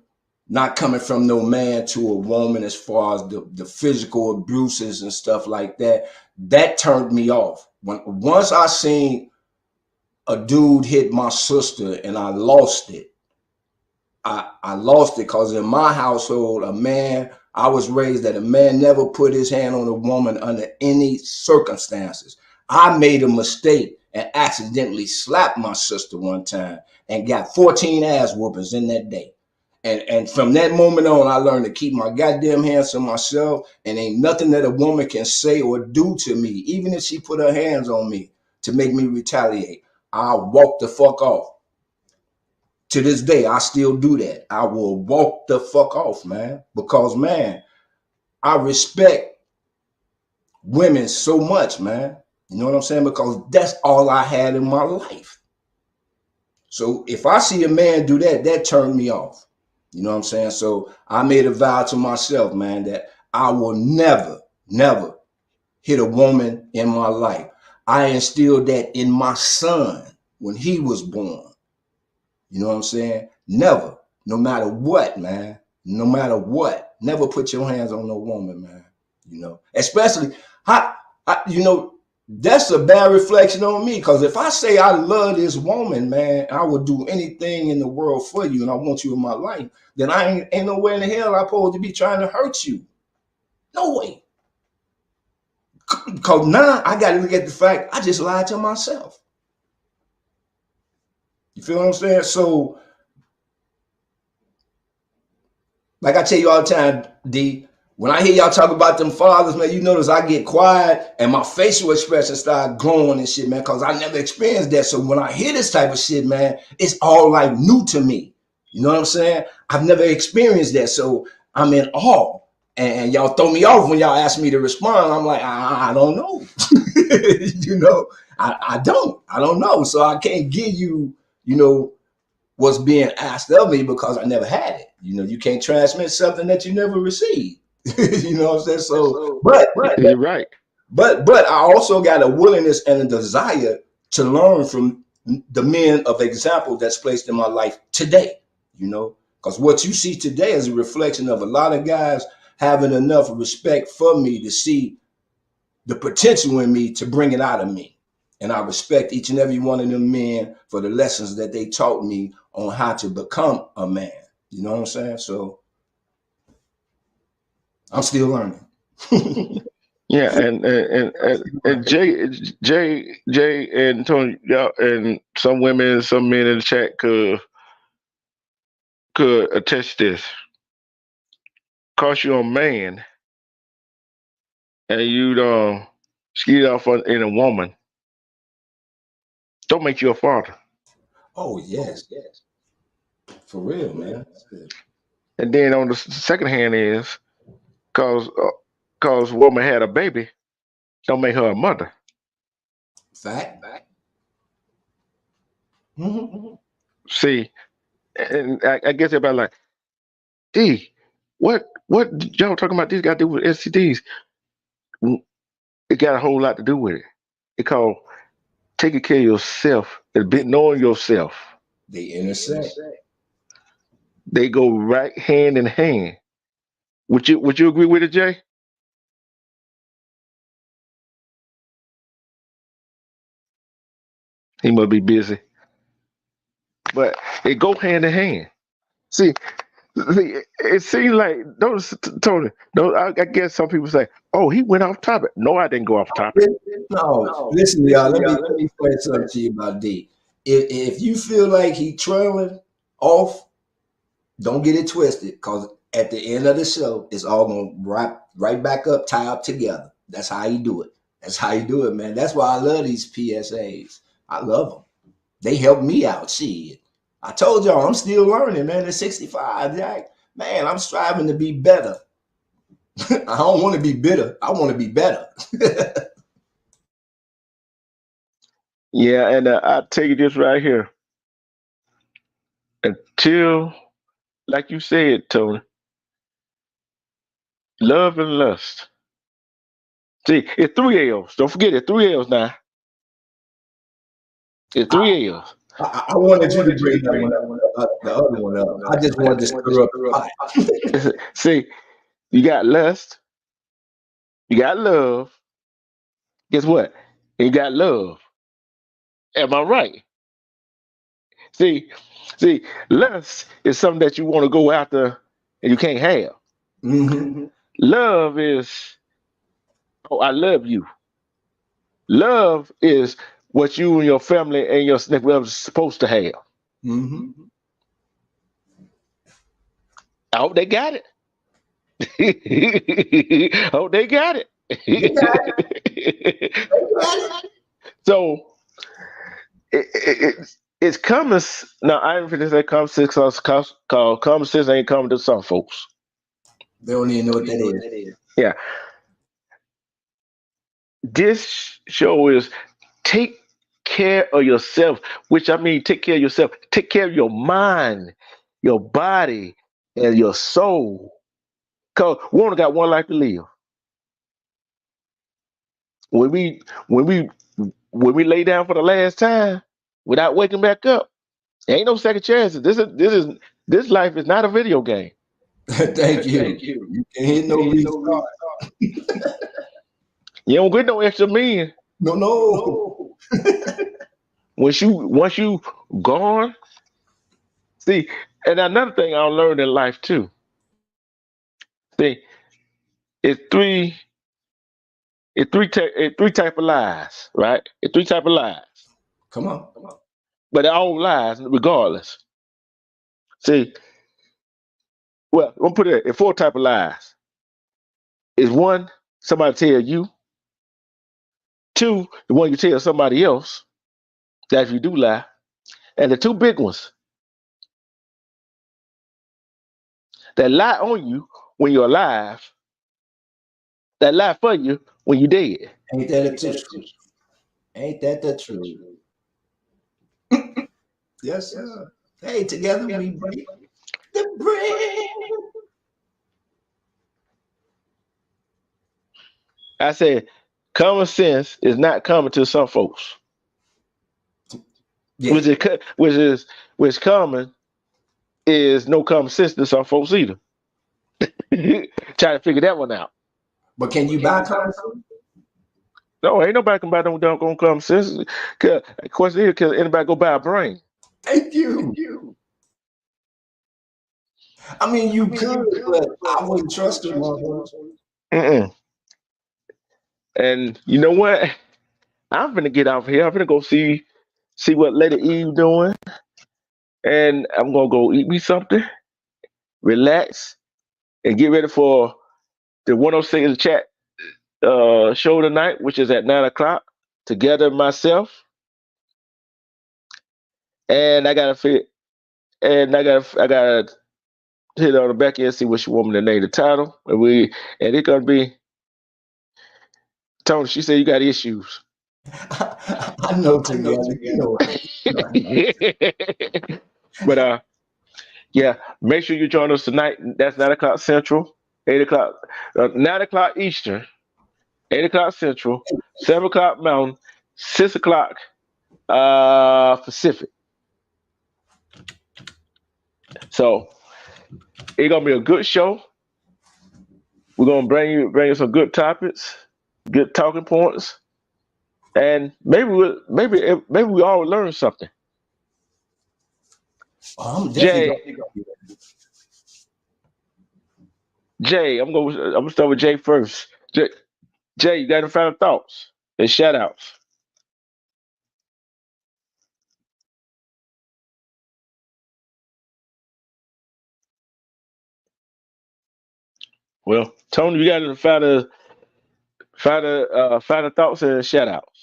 not coming from no man to a woman as far as the physical abuses and stuff like that, that turned me off. Once I seen a dude hit my sister and I lost it. I lost it because in my household, I was raised that a man never put his hand on a woman under any circumstances. I made a mistake and accidentally slapped my sister one time and got 14 ass whoopings in that day. And from that moment on, I learned to keep my goddamn hands to myself, and ain't nothing that a woman can say or do to me, even if she put her hands on me to make me retaliate. I'll walk the fuck off. To this day, I still do that. I will walk the fuck off, man, because, man, I respect women so much, man. You know what I'm saying? Because that's all I had in my life. So if I see a man do that, that turned me off. You know what I'm saying? So I made a vow to myself, man, that I will never, never hit a woman in my life. I instilled that in my son when he was born. You know what I'm saying? Never, no matter what, man, no matter what, never put your hands on no woman, man. You know, especially, you know, that's a bad reflection on me, because if I say I love this woman, man, I will do anything in the world for you and I want you in my life, then I ain't no way in the hell I'm supposed to be trying to hurt you. No way. Because now I got to look at the fact I just lied to myself. You feel what I'm saying? So, like I tell you all the time, D, when I hear y'all talk about them fathers, man, you notice I get quiet and my facial expression start glowing and shit, man, because I never experienced that. So when I hear this type of shit, man, it's all like new to me. You know what I'm saying? I've never experienced that. So I'm in awe. And y'all throw me off when y'all ask me to respond. I'm like, I don't know. You know, I don't know. So I can't give you, you know, what's being asked of me because I never had it. You know, you can't transmit something that you never received. You know what I'm saying? So, but you're right. But I also got a willingness and a desire to learn from the men of example that's placed in my life today. You know, because what you see today is a reflection of a lot of guys having enough respect for me to see the potential in me to bring it out of me. And I respect each and every one of them men for the lessons that they taught me on how to become a man. You know what I'm saying? So I'm still learning. Yeah, and Jay and Tony, y'all, and some women, some men in the chat could attest this. Cause you're a man and you don't skid off in a woman, don't make you a father. Oh yes, for real, man. And then on the second hand is cause woman had a baby, don't make her a mother. Fact. Mm-hmm. See, and I guess everybody like, D, what y'all talking about? These got to do with STDs. It got a whole lot to do with it. It called taking care of yourself and knowing yourself. They intersect. They go right hand in hand. Would you agree with it, Jay? He must be busy. But they go hand in hand. See, it seems like those Tony. I guess some people say, "Oh, he went off topic." No, I didn't go off topic. No, listen, y'all. Let me explain something to you about D. If you feel like he trailing off, don't get it twisted. Because at the end of the show, it's all gonna wrap right back up, tie up together. That's how you do it. That's how you do it, man. That's why I love these PSAs. I love them. They help me out. Shit. I told y'all I'm still learning, man. At 65, Jack. Man, I'm striving to be better. I don't want to be bitter. I want to be better. Yeah, and I'll tell you this right here. Until, like you said, Tony, love and lust. See, it's 3 L's. Don't forget it, 3 L's now. It's 3 L's. I wanted you to bring that one up the other one up. I just wanted to stir up the pot. See, you got lust, you got love. Guess what? You got love. Am I right? See, lust is something that you want to go after and you can't have. Mm-hmm. Love is, oh, I love you. Love is what you and your family and your significant other are supposed to have. Mm-hmm. I hope they got it. I hope they got it. So it's common. Now I ain't finna say common sense because common sense ain't coming to some folks. They don't even know what that is. Yeah. This show is take care of yourself, which I mean take care of yourself. Take care of your mind, your body, and your soul. Cause we only got one life to live. When we lay down for the last time without waking back up, there ain't no second chances. This life is not a video game. Thank you. You can't hit no restart. You don't get no extra mean. No. Once you gone, see, and another thing I learned in life too. See, it's three type of lies, right? It's three type of lies. Come on. But they're all lies regardless. See, well, I'm gonna put it in four type of lies. Is one, somebody tell you. Two, the one you tell somebody else that if you do lie. And the two big ones that lie on you when you're alive, that lie for you when you're dead. Ain't that the truth? Ain't that the truth? Yes, sir. Hey, together we break the bread. I said, common sense is not common to some folks. Yeah. Which common is no common sense to some folks either. Try to figure that one out. But can you buy common sense? No, ain't nobody can buy no doggone common sense. Of course, can anybody go buy a brain? Thank you. I mean, you could, but I wouldn't trust it, motherfucker. And you know what? I'm gonna get off here. I'm gonna go see what Lady Eve doing, and I'm gonna go eat me something, relax, and get ready for the 106 chat show tonight, which is at 9:00. Together myself, and I gotta hit on the back end, see what she want me to name the title, and it's gonna be Tony. She said you got issues. I know together. You know. But yeah, make sure you join us tonight. That's 9:00 Central, 8:00, 9:00 Eastern, 8:00 Central, 7:00 Mountain, 6:00 Pacific. So it's gonna be a good show. We're gonna bring you some good topics, good talking points, and maybe we all learn something. I'm definitely Jay, I'm gonna start with Jay first. Jay, you got any final thoughts and shout outs? Well, Tony, you got any final thoughts and shout outs?